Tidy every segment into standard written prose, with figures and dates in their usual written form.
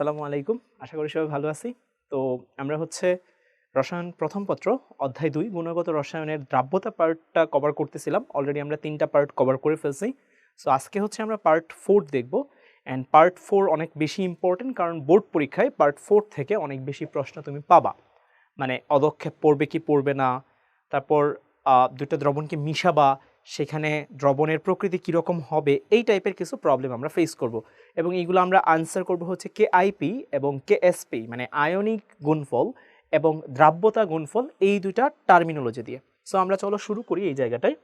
আসসালামু আলাইকুম। আশা করি সবাই ভালো আছি। তো আমরা হচ্ছে রসায়ন প্রথম পত্র অধ্যায় ২ গুণগত রসায়নের দ্রাব্যতা পার্টটা কভার করতেছিলাম। অলরেডি আমরা ৩ টা পার্ট কভার করে ফেলছি। সো আজকে হচ্ছে আমরা পার্ট 4 দেখব। অ্যান্ড পার্ট 4 অনেক বেশি ইম্পর্টেন্ট, কারণ বোর্ড পরীক্ষায় পার্ট 4 থেকে অনেক বেশি প্রশ্ন তুমি পাবা। মানে অদক্ষেপ পড়বে কি পড়বে না, তারপর ২টা দ্রবণকে মিশাবা, সেখানে দ্রবণের প্রকৃতি কীরকম হবে, এই টাইপের কিছু প্রবলেম আমরা ফেস করব। এবং এইগুলো আমরা আনসার করব হচ্ছে কেআইপি এবং কেএসপি, মানে আয়নিক গুণফল এবং দ্রাব্যতা গুণফল, এই দুইটা টার্মিনোলজি দিয়ে। সো আমরা চলো শুরু করি এই জায়গাটায়।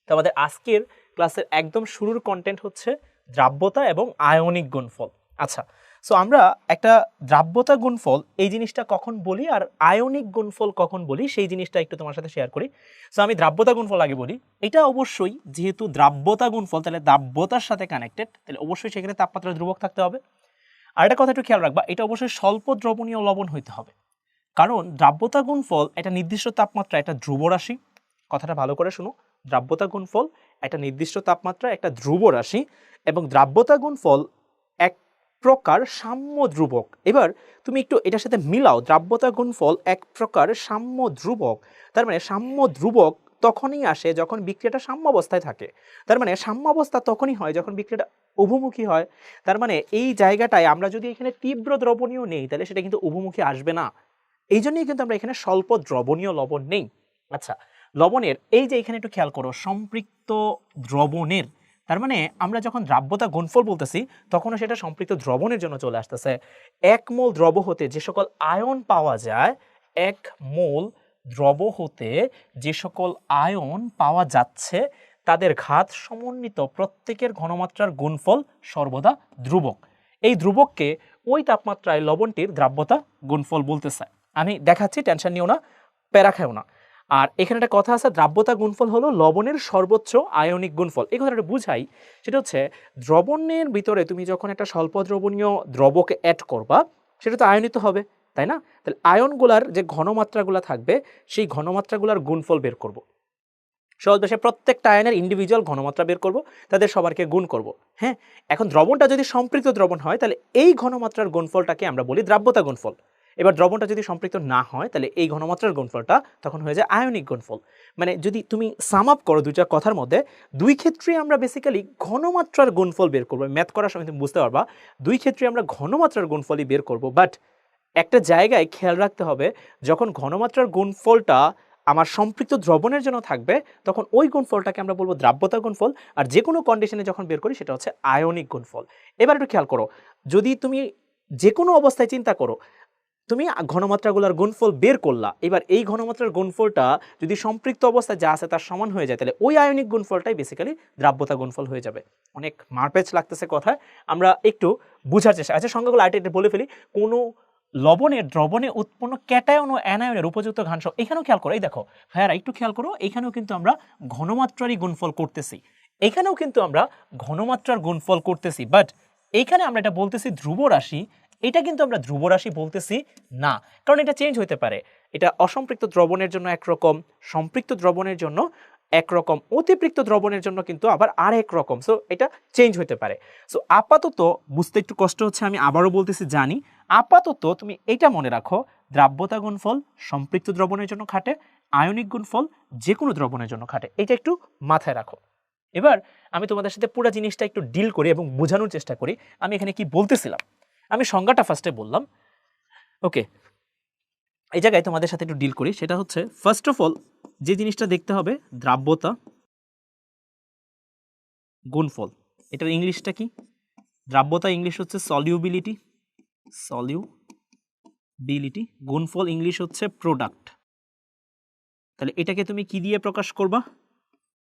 তো আমাদের আজকের ক্লাসের একদম শুরুর কন্টেন্ট হচ্ছে দ্রাব্যতা এবং আয়নিক গুণফল। আচ্ছা, সো আমরা একটা দ্রাব্যতা গুণফল এই জিনিসটা কখন বলি আর আয়নিক গুণফল কখন বলি সেই জিনিসটা একটু তোমার সাথে শেয়ার করি। সো আমি দ্রাব্যতা গুণফল আগে বলি। এটা অবশ্যই যেহেতু দ্রাব্যতা গুণফল, তাহলে দ্রাব্যতার সাথে কানেক্টেড, তাহলে অবশ্যই সেখানে তাপমাত্রা ধ্রুবক থাকতে হবে। আর একটা কথা একটু খেয়াল রাখবা, এটা অবশ্যই স্বল্প দ্রবণীয় লবণ হইতে হবে, কারণ দ্রাব্যতা গুণফল একটা নির্দিষ্ট তাপমাত্রা একটা ধ্রুব রাশি। কথাটা ভালো করে শুনো, দ্রাব্যতা গুণফল একটা নির্দিষ্ট তাপমাত্রা একটা ধ্রুব রাশি, এবং দ্রাব্যতা গুণফল এক প্রকার সাম্য ধ্রুবক। এবার তুমি একটু এটার সাথে মিলাও, দ্রাব্যতা গুণফল এক প্রকার সাম্য ধ্রুবক। তার মানে সাম্য ধ্রুবক তখনই আসে যখন বিক্রিয়াটা সাম্য অবস্থায় থাকে। তার মানে সাম্য অবস্থা তখনই হয় যখন বিক্রিয়াটা উভমুখী হয়। তার মানে এই জায়গাটায় আমরা যদি এখানে তীব্র দ্রবণীয় নেই, তাহলে সেটা কিন্তু উভমুখী আসবে না। এই জন্যই কিন্তু আমরা এখানে স্বল্প দ্রবণীয় লবণ নেই। আচ্ছা, লবণের এই যে এখানে একটু খেয়াল করো, সম্পৃক্ত দ্রবণের, তার মানে আমরা যখন দ্রাব্যতা গুণফল বলতেছি তখনও সেটা সম্পৃক্ত দ্রবণের জন্য চলে আসতেছে। ১ মোল দ্রব হতে যে সকল আয়ন পাওয়া যায়, ১ মোল দ্রব হতে যে সকল আয়ন পাওয়া যাচ্ছে, তাদের ঘাত সমন্বিত প্রত্যেকের ঘনমাত্রার গুণফল সর্বদা ধ্রুবক। এই ধ্রুবককে ওই তাপমাত্রায় লবণটির দ্রাব্যতা গুণফল বলতেছে। আমি দেখাচ্ছি, টেনশন নিও না, প্যারা খাও না। আর এখানে একটা কথা আছে, দ্রাব্যতা গুণফল হলো লবণের সর্বোচ্চ আয়নিক গুণফল। এই কথাটা বুঝাই, সেটা হচ্ছে দ্রবণের ভিতরে তুমি যখন একটা স্বল্প দ্রবণীয় দ্রবকে অ্যাড করবা, সেটা তো আয়নিত হবে, তাই না? তাহলে আয়নগুলার যে ঘনমাত্রাগুলো থাকবে, সেই ঘনমাত্রাগুলার গুণফল বের করব। সহজ ভাষায় প্রত্যেকটা আয়নের ইন্ডিভিজুয়াল ঘনমাত্রা বের করব, তাদের সবারকে গুণ করব। হ্যাঁ, এখন দ্রবণটা যদি সম্পৃক্ত দ্রবণ হয়, তাহলে এই ঘনমাত্রার গুণফলটাকে আমরা বলি দ্রাব্যতা গুণফল। এবার দ্রবণটা যদি সম্পৃক্ত না হয়, তাহলে এই ঘনমাত্রার গুণফলটা তখন হয়ে যায় আয়নিক গুণফল। মানে যদি তুমি সাম আপ করো দুইটা কথার মধ্যে, দুই ক্ষেত্রে আমরা বেসিক্যালি ঘনমাত্রার গুণফল বের করবো। ম্যাথ করার সময় তুমি বুঝতে পারবা, দুই ক্ষেত্রে আমরা ঘনমাত্রার গুণফলই বের করব। বাট একটা জায়গায় খেয়াল রাখতে হবে, যখন ঘনমাত্রার গুণফলটা আমার সম্পৃক্ত দ্রবণের জন্য থাকবে, তখন ওই গুণফলটাকে আমরা বলবো দ্রাব্যতা গুণফল। আর যে কোনো কন্ডিশনে যখন বের করি, সেটা হচ্ছে আয়নিক গুণফল। এবার একটু খেয়াল করো, যদি তুমি যে কোনো অবস্থায় চিন্তা করো, তুমি ঘনমাত্রাগুলোর গুণফল বের করলা, এবার এই ঘনমাত্রার গুণফলটা যদি সম্পৃক্ত অবস্থায় যা আছে তার সমান হয়ে যায়, তাহলে ওই আয়নিক গুণফলটাই বেসিক্যালি দ্রাব্যতা গুণফল হয়ে যাবে। অনেক মারপ্যাচ লাগতেছে কথায়, আমরা একটু বুঝার চেষ্টা। আচ্ছা, সংখ্যাগুলো আরেকটু বলে ফেলি। কোনো লবণের দ্রবণে উৎপন্ন ক্যাটায়ন ও অ্যানায়নের উপযুক্ত ঘানসহ, এখানেও খেয়াল করো, এই দেখো ভাইয়ারা একটু খেয়াল করো, এখানেও কিন্তু আমরা ঘনমাত্রারই গুণফল করতেছি, এখানেও কিন্তু আমরা ঘনমাত্রার গুণফল করতেছি। বাট এইখানে আমরা এটা বলতেছি ধ্রুব রাশি, এটা কিন্তু আমরা ধ্রুব রাশি বলতেছি না, কারণ এটা চেঞ্জ হতে পারে। এটা অসম্পৃক্ত দ্রবণের জন্য একরকম, সম্পৃক্ত দ্রবণের জন্য একরকম, অতিপৃক্ত দ্রবণের জন্য কিন্তু আবার আর এক রকম। সো এটা চেঞ্জ হতে পারে। সো আপাতত বুঝতে একটু কষ্ট হচ্ছে, আমি আবারও বলতেছি, জানি। আপাতত তুমি এটা মনে রাখো, দ্রাব্যতা গুণফল সম্পৃক্ত দ্রবণের জন্য খাটে, আয়নিক গুণফল যে কোনো দ্রবণের জন্য খাটে, এটা একটু মাথায় রাখো। এবার আমি তোমাদের সাথে পুরো জিনিসটা একটু ডিল করি এবং বোঝানোর চেষ্টা করি আমি এখানে কি বলতেছিলাম। আমি সংজ্ঞাটা ফার্স্টে বললাম, ওকে। এই জায়গায় তোমাদের সাথে একটু ডিল করি, সেটা হচ্ছে ফার্স্ট অফ অল যে জিনিসটা দেখতে হবে, দ্রাব্যতা গুণফল। এটার ইংলিশটা কি? দ্রাব্যতা ইংলিশ হচ্ছে সলিউবিলিটি, সলিউবিলিটি। গুণফল ইংলিশ হচ্ছে প্রোডাক্ট। তাহলে এটাকে তুমি কি দিয়ে প্রকাশ করবা?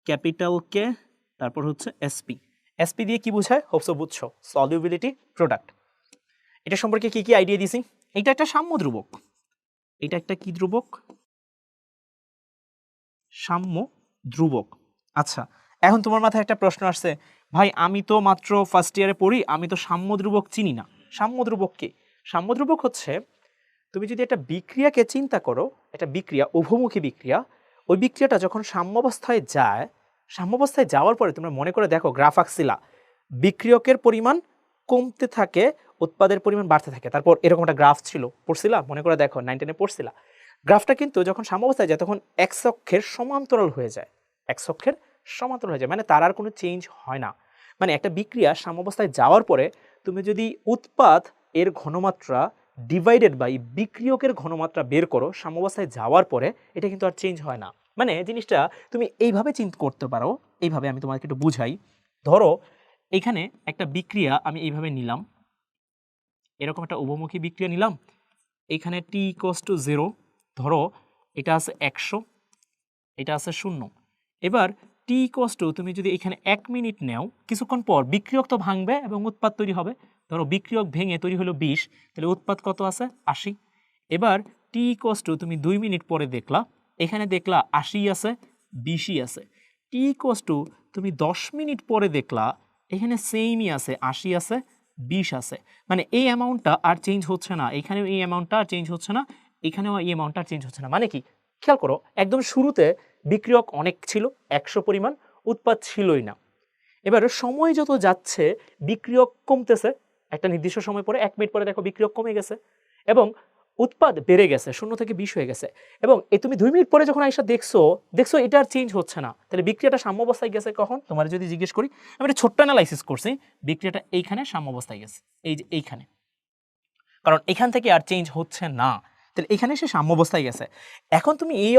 ক্যাপিটাল কে, তারপর হচ্ছে এসপি। এসপি দিয়ে কি বোঝায়? হোপসো বুঝছো, সলিউবিলিটি, প্রোডাক্ট। এটা সম্পর্কে কি কি আইডিয়া দিছি? এটা একটা সাম্য ধ্রুবক, এটা একটা কি ধ্রুবক? সাম্য ধ্রুবক। আচ্ছা, এখন তোমার মাথায় একটা প্রশ্ন আসছে, ভাই আমি তো মাত্র ফার্স্ট ইয়ারে পড়ি, আমি তো সাম্য ধ্রুবক চিনি না। সাম্য ধ্রুবক কি? সাম্য ধ্রুবক হচ্ছে, তুমি যদি একটা বিক্রিয়াকে চিন্তা করো, একটা বিক্রিয়া, উভমুখী বিক্রিয়া, ওই বিক্রিয়াটা যখন সাম্যাবস্থায় যায়, সাম্যাবস্থায় যাওয়ার পরে তোমরা মনে করে দেখো, গ্রাফ আঁকছিলা, বিক্রিয়কের পরিমাণ কমতে থাকে, উৎপাদের পরিমাণ বাড়তে থাকে। তারপর এরকম একটা গ্রাফ ছিল, পড়ছিলা মনে করে দেখো 9-10 পড়ছিলা। গ্রাফটা কিন্তু যখন সাম্যাবস্থায় যায় তখন এক্স অক্ষের সমান্তরাল হয়ে যায়, এক্স অক্ষের সমান্তরাল হয়ে যায়, মানে তার আর কোনো চেঞ্জ হয় না। মানে একটা বিক্রিয়া সাম্যাবস্থায় যাওয়ার পরে তুমি যদি উৎপাদ এর ঘনমাত্রা ডিভাইডেড বাই বিক্রিয়কের ঘনমাত্রা বের করো সাম্যাবস্থায় যাওয়ার পরে, এটা কিন্তু আর চেঞ্জ হয় না। মানে জিনিসটা তুমি এইভাবে চিন্তা করতে পারো, এইভাবে আমি তোমাকে একটু বুঝাই। ধরো এখানে একটা বিক্রিয়া আমি এইভাবে নিলাম, এরকম একটা উভমুখী বিক্রিয়া নিলাম, এখানে t = 0, ধরো এটা আছে 100, এটা আছে 0। এবার t তুমি যদি এখানে 1 মিনিট নেও, কিছুক্ষণ পর বিক্রিয়ক তো ভাঙবে এবং উৎপাদ তৈরি হবে। ধরো বিক্রিয়ক ভেঙে তৈরি হলো 20, তাহলে উৎপাদ কত আছে 80। এবার t তুমি 2 মিনিট পরে দেখলা, এখানে দেখলা 80 আছে 20ই আছে। t তুমি 10 মিনিট পরে দেখলা, এখানে সেমই আছে 80 আছে 20 আছে। মানে এই অ্যামাউন্টটা আর চেঞ্জ হচ্ছে না, এখানেও এই অ্যামাউন্টটা আর চেঞ্জ হচ্ছে না, এখানেও এই অ্যামাউন্টটা আর চেঞ্জ হচ্ছে না। মানে কি খেয়াল করো, একদম শুরুতে বিক্রিয়ক অনেক ছিল 100 পরিমাণ, উৎপাদ ছিলই না। এবার সময় যত যাচ্ছে বিক্রিয়ক কমতেছে, একটা নির্দিষ্ট সময় পরে 1 মিনিট পরে দেখো বিক্রিয়ক কমে গেছে এবং উৎপাদ বেড়ে গেছে, 0 থেকে 20 হয়ে গেছে। এবং এই তুমি 2 মিনিট পরে যখন আইসা দেখছো এটা আর চেঞ্জ হচ্ছে না, তাহলে বিক্রিয়াটা সাম্যাবস্থায় গেছে কখন? তোমার যদি জিজ্ঞেস করি, আমি একটা ছোট্ট অ্যানালাইসিস করছি, বিক্রিয়াটা এইখানে সাম্যাবস্থায় গেছে, এই যে এইখানে, কারণ এখান থেকে আর চেঞ্জ হচ্ছে না, তাহলে এখানে সে সাম্যাবস্থায় গেছে। এখন তুমি এই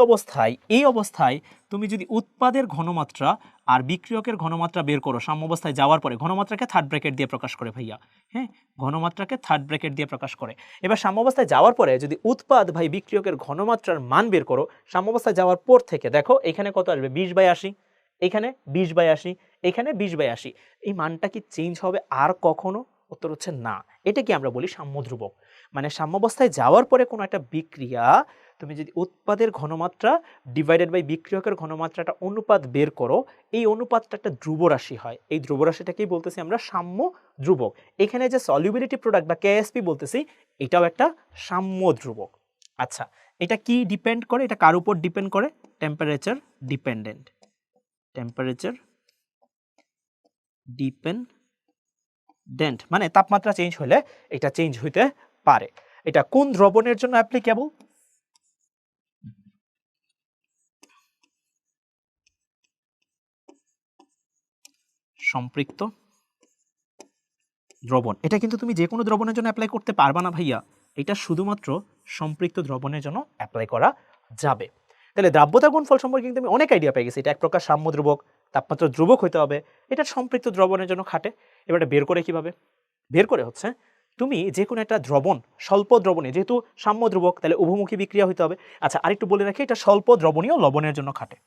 অবস্থায় তুমি যদি উৎপাদের ঘনমাত্রা আর বিক্রিয়কের ঘনমাত্রা বের করো সাম্যাবস্থায় যাওয়ার পরে, ঘনমাত্রাকে থার্ড ব্র্যাকেট দিয়ে প্রকাশ করে ভাইয়া, হ্যাঁ ঘনমাত্রাকে থার্ড ব্র্যাকেট দিয়ে প্রকাশ করে। এবার সাম্যাবস্থায় যাওয়ার পরে যদি উৎপাদ ভাই বিক্রিয়কের ঘনমাত্রার মান বের করো সাম্যাবস্থায় যাওয়ার পর থেকে, দেখো এখানে কত আসবে 20/80, এখানে 20/80, এখানে 20/80। এই মানটা কি চেঞ্জ হবে আর কখনো? উত্তর হচ্ছে না। এটা কি আমরা বলি সাম্য ধ্রুবক। মানে সাম্যাবস্থায় যাওয়ার পরে কোনো একটা বিক্রিয়া তুমি যদি উৎপাদের ঘনমাত্রা ডিভাইডেড বাই বিক্রিয়কের ঘনমাত্রাটা অনুপাত বের করো, এই অনুপাতটা একটা ধ্রুব রাশি হয়, এই ধ্রুব রাশিটাকেই বলতেছি আমরা সাম্য ধ্রুবক। এখানে যে সলিউবিলিটি প্রোডাক্ট বা কেএসপি বলতেছি, এটাও একটা সাম্য ধ্রুবক। আচ্ছা, এটা কি ডিপেন্ড করে? এটা কার উপর ডিপেন্ড করে? টেম্পারেচার ডিপেন্ডেন্ট, টেম্পারেচার ডিপেন্ডেন্ট, মানে তাপমাত্রা চেঞ্জ হলে এটা চেঞ্জ হইতে পারে। এটা কোন দ্রবণের জন্য অ্যাপ্লিকেবল? সম্পৃক্ত দ্রবণ। এটা কিন্তু তুমি যে কোনো দ্রবণের জন্য অ্যাপ্লাই করতে পারবা না ভাইয়া, এটা শুধুমাত্র সম্পৃক্ত দ্রবণের জন্য অ্যাপ্লাই করা যাবে। তাহলে দ্রাব্যতা গুণফল সম্পর্কে কিন্তু আমি অনেক আইডিয়া পেয়ে গেছি। এটা এক প্রকার সাম্য ধ্রুবক, তাপমাত্রা ধ্রুবক হইতে হবে, এটা সম্পৃক্ত দ্রবণের জন্য খাটে। এবার এটা বের করে কিভাবে? বের করে হচ্ছে তুমি যে কোনো একটা দ্রবণ, স্বল্প দ্রবণে, যেহেতু সাম্য ধ্রুবক তাহলে উভমুখী বিক্রিয়া হইতে হবে। আচ্ছা, আরেকটু বলে রাখি, এটা স্বল্প দ্রবণীয় লবণের জন্য খাটে,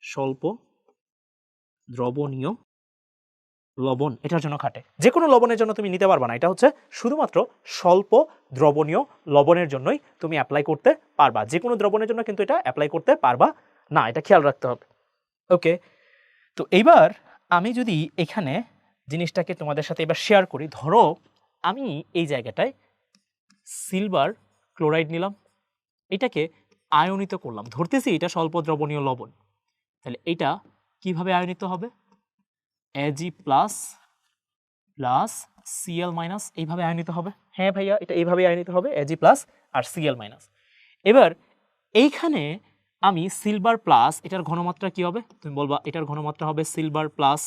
স্বল্প দ্রবণীয় লবণ এটার জন্য খাটে। যে কোনো লবণের জন্য তুমি নিতে পারবা না, এটা হচ্ছে শুধুমাত্র স্বল্প দ্রবণীয় লবণের জন্যই তুমি অ্যাপ্লাই করতে পারবা, যে কোনো দ্রবণের জন্য কিন্তু এটা অ্যাপ্লাই করতে পারবা না, এটা খেয়াল রাখতে হবে। ওকে, তো এইবার আমি যদি এখানে জিনিসটাকে তোমাদের সাথে এবার শেয়ার করি, ধরো আমি এই জায়গাটায় সিলভার ক্লোরাইড নিলাম, এটাকে আয়নিত করলাম, ধরতেছি এটা স্বল্প দ্রবণীয় লবণ, তাহলে এটা কিভাবে আয়নিত হবে? Ag plus plus Cl minus, এইভাবে আয়নিত হবে। হ্যাঁ ভাইয়া, এটা এইভাবে আয়নিত হবে, Ag প্লাস আর Cl মাইনাস। এবার এইখানে আমি সিলভার প্লাস, এটার ঘনমাত্রা কি হবে? তুমি বলবা এটার ঘনমাত্রা হবে সিলভার প্লাস,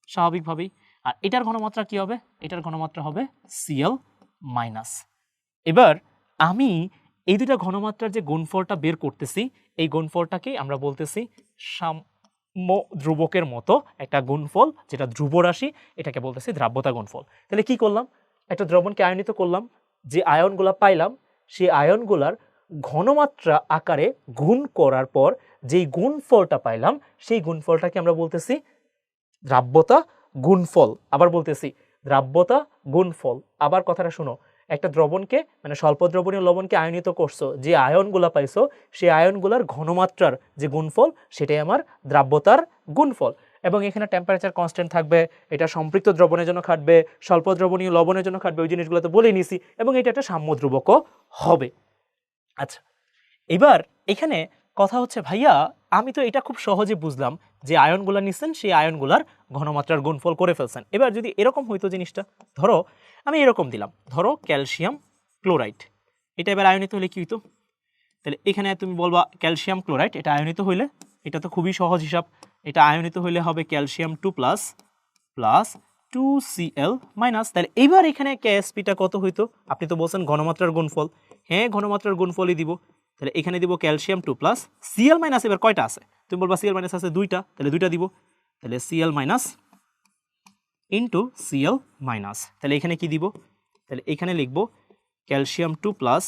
স্বাভাবিকভাবেই। আর এটার ঘনমাত্রা কি হবে? এটার ঘনমাত্রা হবে Cl মাইনাস। এবার আমি এই দুটা ঘনমাত্রার যে গুণফলটা বের করতেছি, এই গুণফলটাকেই আমরা বলতেছি সাম্য ধ্রুবকের মতো একটা গুণফল, যেটা ধ্রুব রাশি, এটাকে বলতেছি দ্রাব্যতা গুণফল। তাহলে কি করলাম? একটা দ্রবণকে আয়নিত করলাম, যে আয়নগুলা পাইলাম সেই আয়নগুলার ঘনমাত্রা আকারে গুণ করার পর যেই গুণফলটা পাইলাম সেই গুণফলটাকে আমরা বলতেছি দ্রাব্যতা গুণফল। আবার বলতেছি দ্রাব্যতা গুণফল। আবার কথাটা শুনো, একটা দ্রবণকে মানে স্বল্প দ্রবণীয় লবণকে আয়নিত করছো, যে আয়নগুলা পাইছো সেই আয়নগুলার ঘনমাত্রার যে গুণফল সেটাই আমার দ্রাব্যতার গুণফল। এবং এখানে টেম্পারেচার কনস্ট্যান্ট থাকবে, এটা সম্পৃক্ত দ্রবণের জন্য খাটবে, স্বল্প দ্রবণীয় লবণের জন্য খাটবে, ওই জিনিসগুলো তো বলেই নিছি, এবং এটা একটা সাম্য ধ্রুবকও হবে। আচ্ছা, এবার এখানে কথা হচ্ছে ভাইয়া আমি তো এটা খুব সহজে বুঝলাম যে আয়নগুলা নিছেন সেই আয়নগুলার ঘনমাত্রার গুণফল করে ফেলছেন। এবার যদি এরকম হইতো জিনিসটা, ধরো আমি এরকম দিলাম, ধরো ক্যালসিয়াম ক্লোরাইড, এটা এবার আয়নিত হলে কি হইতো? তাহলে এখানে তুমি বলবা ক্যালসিয়াম ক্লোরাইড, এটা আয়নিত হইলে, এটা তো খুবই সহজ হিসাব, এটা আয়নিত হইলে হবে calcium 2 plus plus 2Cl minus. তাহলে এইবার এখানে কেএসপিটা কত হইতো? আপনি তো বলছেন ঘনমাত্রার গুণফল, হ্যাঁ ঘনমাত্রার গুণফলই দিব। তাহলে এখানে দিব ক্যালসিয়াম 2 প্লাস Cl মাইনাস, এবার কয়টা আছে? তুমি বলবা Cl মাইনাস আছে দুইটা, তাহলে দুইটা দিব। তাহলে Cl minus into Cl minus, তাহলে এখানে কি দিব? তাহলে এখানে লিখব calcium 2 plus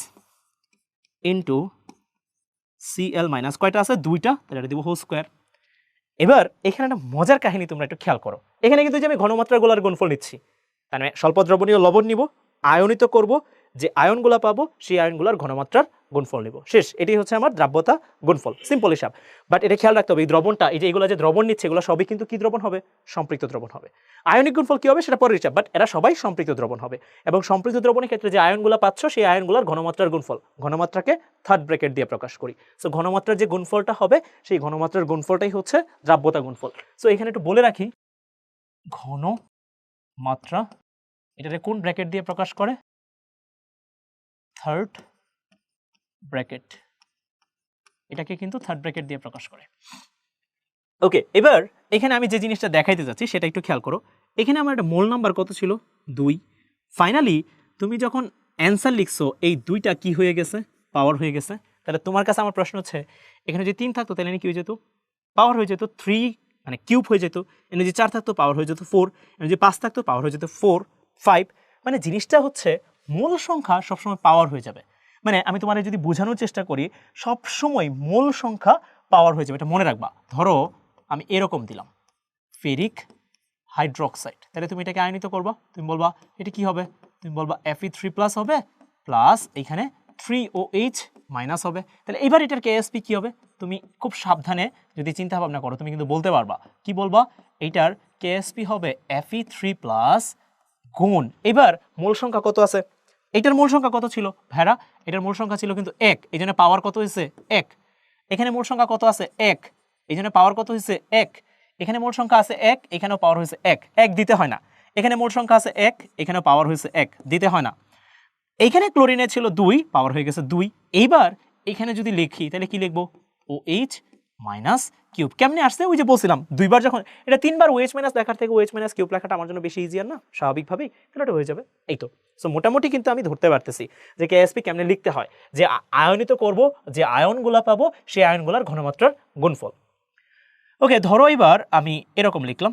into Cl minus, কয়টা আছে? দুইটা, তাহলে এটা দিব হোল স্কোয়ার। এবার এখানে একটা মজার কাহিনী তোমরা একটু খেয়াল করো, এখানে কিন্তু যে আমি ঘনমাত্রাগুলোর গুণফল নিচ্ছি, তার মানে স্বল্প দ্রবণীয় লবণ নিব, আয়নিত করব, যে আয়নগুলো পাবো সেই আয়নগুলোর ঘনমাত্রার গুণফল নিব, শেষ। এটাই হচ্ছে আমার দ্রাব্যতা গুণফল, সিম্পল হিসাব। বাট এটা খেয়াল রাখতে হবে, এই দ্রবণটা, এই যে এগুলো যে দ্রবণ নিচ্ছে এগুলো সবই কিন্তু কি দ্রবণ হবে? সম্পৃক্ত দ্রবণ হবে। আয়নিক গুণফল কি হবে সেটা পরের হিসাব, বাট এরা সবাই সম্পৃক্ত দ্রবণ হবে। এবং সম্পৃক্ত দ্রবণের ক্ষেত্রে যে আয়নগুলো পাচ্ছ সেই আয়নগুলোর ঘনমাত্রার গুণফল, ঘনমাত্রাকে থার্ড ব্র্যাকেট দিয়ে প্রকাশ করি। সো ঘনমাত্রার যে গুণফলটা হবে সেই ঘনমাত্রার গুণফলটাই হচ্ছে দ্রাব্যতা গুণফল। সো এখানে একটু বলে রাখি, ঘনমাত্রা এটাকে কোন ব্র্যাকেট দিয়ে প্রকাশ করে? থার্ড ব্র্যাকেট, এটাকে কিন্তু থার্ড ব্র্যাকেট দিয়ে প্রকাশ করে। ওকে, এবার এখানে আমি যে জিনিসটা দেখাইতে যাচ্ছি সেটা একটু খেয়াল করো। এখানে আমার একটা মোল নাম্বার কত ছিল? 2। ফাইনালি তুমি যখন অ্যান্সার লিখছো এই দুইটা কি হয়ে গেছে? পাওয়ার হয়ে গেছে। তাহলে তোমার কাছে আমার প্রশ্ন হচ্ছে, এখানে যদি 3 থাকতো তাহলে কি হয়ে যেত? পাওয়ার হয়ে যেত 3, মানে কিউব হয়ে যেত। এখানে যদি 4 থাকতো পাওয়ার হয়ে যেত 4, এখানে যদি 5 থাকতো পাওয়ার হয়ে যেত 4, 5। মানে জিনিসটা হচ্ছে মূল সংখ্যা সবসময় পাওয়ার হয়ে যাবে। মানে আমি তোমার যদি বোঝানোর চেষ্টা করি, সবসময় মূল সংখ্যা পাওয়ার হয়ে যাবে, এটা মনে রাখবা। ধরো আমি এরকম দিলাম ফেরিক হাইড্রোক্সাইড, তাহলে তুমি এটাকে আয়নিত করবা, তুমি বলবা এটা কি হবে? তুমি বলবা Fe3+ হবে প্লাস এখানে 3OH মাইনাস হবে। তাহলে এবার এটার কেএসপি কি হবে? তুমি খুব সাবধানে যদি চিন্তা ভাবনা করো তুমি কিন্তু বলতে পারবা। কি বলবা? এইটার কেএসপি হবে Fe3+ গুণ, এবার মূল সংখ্যা কত আছে? এটার মূল সংখ্যা কত ছিল ভেড়া? এটার মূল সংখ্যা ছিল কিন্তু 1, এই জন্য পাওয়ার কত হয়েছে? 1। এখানে মূল সংখ্যা কত আছে? 1, এই জন্য পাওয়ার কত হয়েছে? 1। এখানে মূল সংখ্যা আছে 1, এখানেও পাওয়ার হয়েছে 1, 1 দিতে হয় না। এখানে মূল সংখ্যা আছে 1, এখানেও পাওয়ার হয়েছে 1, দিতে হয় না। এইখানে ক্লোরিনে ছিল 2, পাওয়ার হয়ে গেছে 2। এইবার এখানে যদি লিখি তাহলে কি লিখবো? OH minus cube. কেমনে আসছে? ওই যে বলছিলাম দুইবার, যখন এটা 3বার OH মাইনাস লেখার থেকে OH মাইনাস কিউব লেখাটা আমার জন্য বেশি ইজিয়ার না, স্বাভাবিকভাবেই তাহলে এটা হয়ে যাবে। এই তো। সো মোটামুটি কিন্তু আমি ধরতে পারতেছি যে কেএসপি কেমনে লিখতে হয়, যে আয়নিত করব, যে আয়নগুলা পাবো সেই আয়নগুলার ঘনমাত্রার গুণফল। ওকে, ধরো এবার আমি এরকম লিখলাম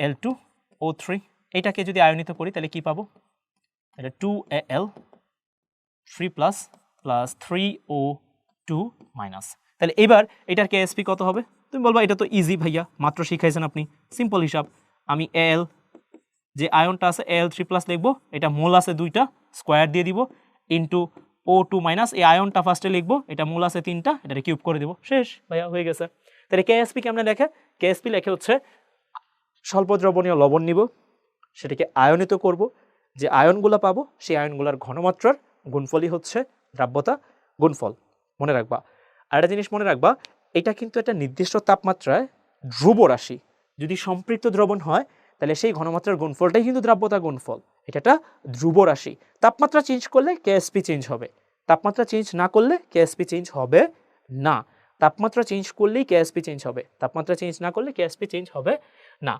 Al2O3, এটাকে যদি আয়নিত করি তাহলে কি পাবো? তাহলে 2Al3+ প্লাস 3O2 মাইনাস। তাহলে এবার এটার কেএসপি কত হবে? তুমি বলবা এটা তো ইজি ভাইয়া, মাত্র শিখাইছেন আপনি, সিম্পল হিসাব। আমি Al যে আয়নটা আছে Al3+ লিখবো, এটা মোল আছে 2টা, স্কোয়ার দিয়ে দিব, ইন্টু O2 মাইনাস, এই আয়নটা ফার্স্টে লিখবো, এটা মোল আছে 3টা, এটা কিউব করে দিব, শেষ ভাইয়া, হয়ে গেছে। তাহলে কেএসপি কেমনে লেখে? কেএসপি লেখে হচ্ছে স্বল্প দ্রবণীয় লবণ নিব, সেটাকে আয়নিত করব, যে আয়নগুলো পাবো সেই আয়নগুলোর ঘনমাত্রার গুণফলই হচ্ছে দ্রাব্যতা গুণফল, মনে রাখবা। আর একটা জিনিস মনে রাখবা, এটা কিন্তু একটা নির্দিষ্ট তাপমাত্রায় ধ্রুব রাশি। যদি সম্পৃক্ত দ্রবণ হয় তাহলে সেই ঘনমাত্রার গুণফলটাই কিন্তু দ্রাব্যতা গুণফল, এটা একটা ধ্রুব রাশি। তাপমাত্রা চেঞ্জ করলে কেএসপি চেঞ্জ হবে, তাপমাত্রা চেঞ্জ না করলে কেএসপি চেঞ্জ হবে না। তাপমাত্রা চেঞ্জ করলেই কেএসপি চেঞ্জ হবে, তাপমাত্রা চেঞ্জ না করলে কেএসপি চেঞ্জ হবে না।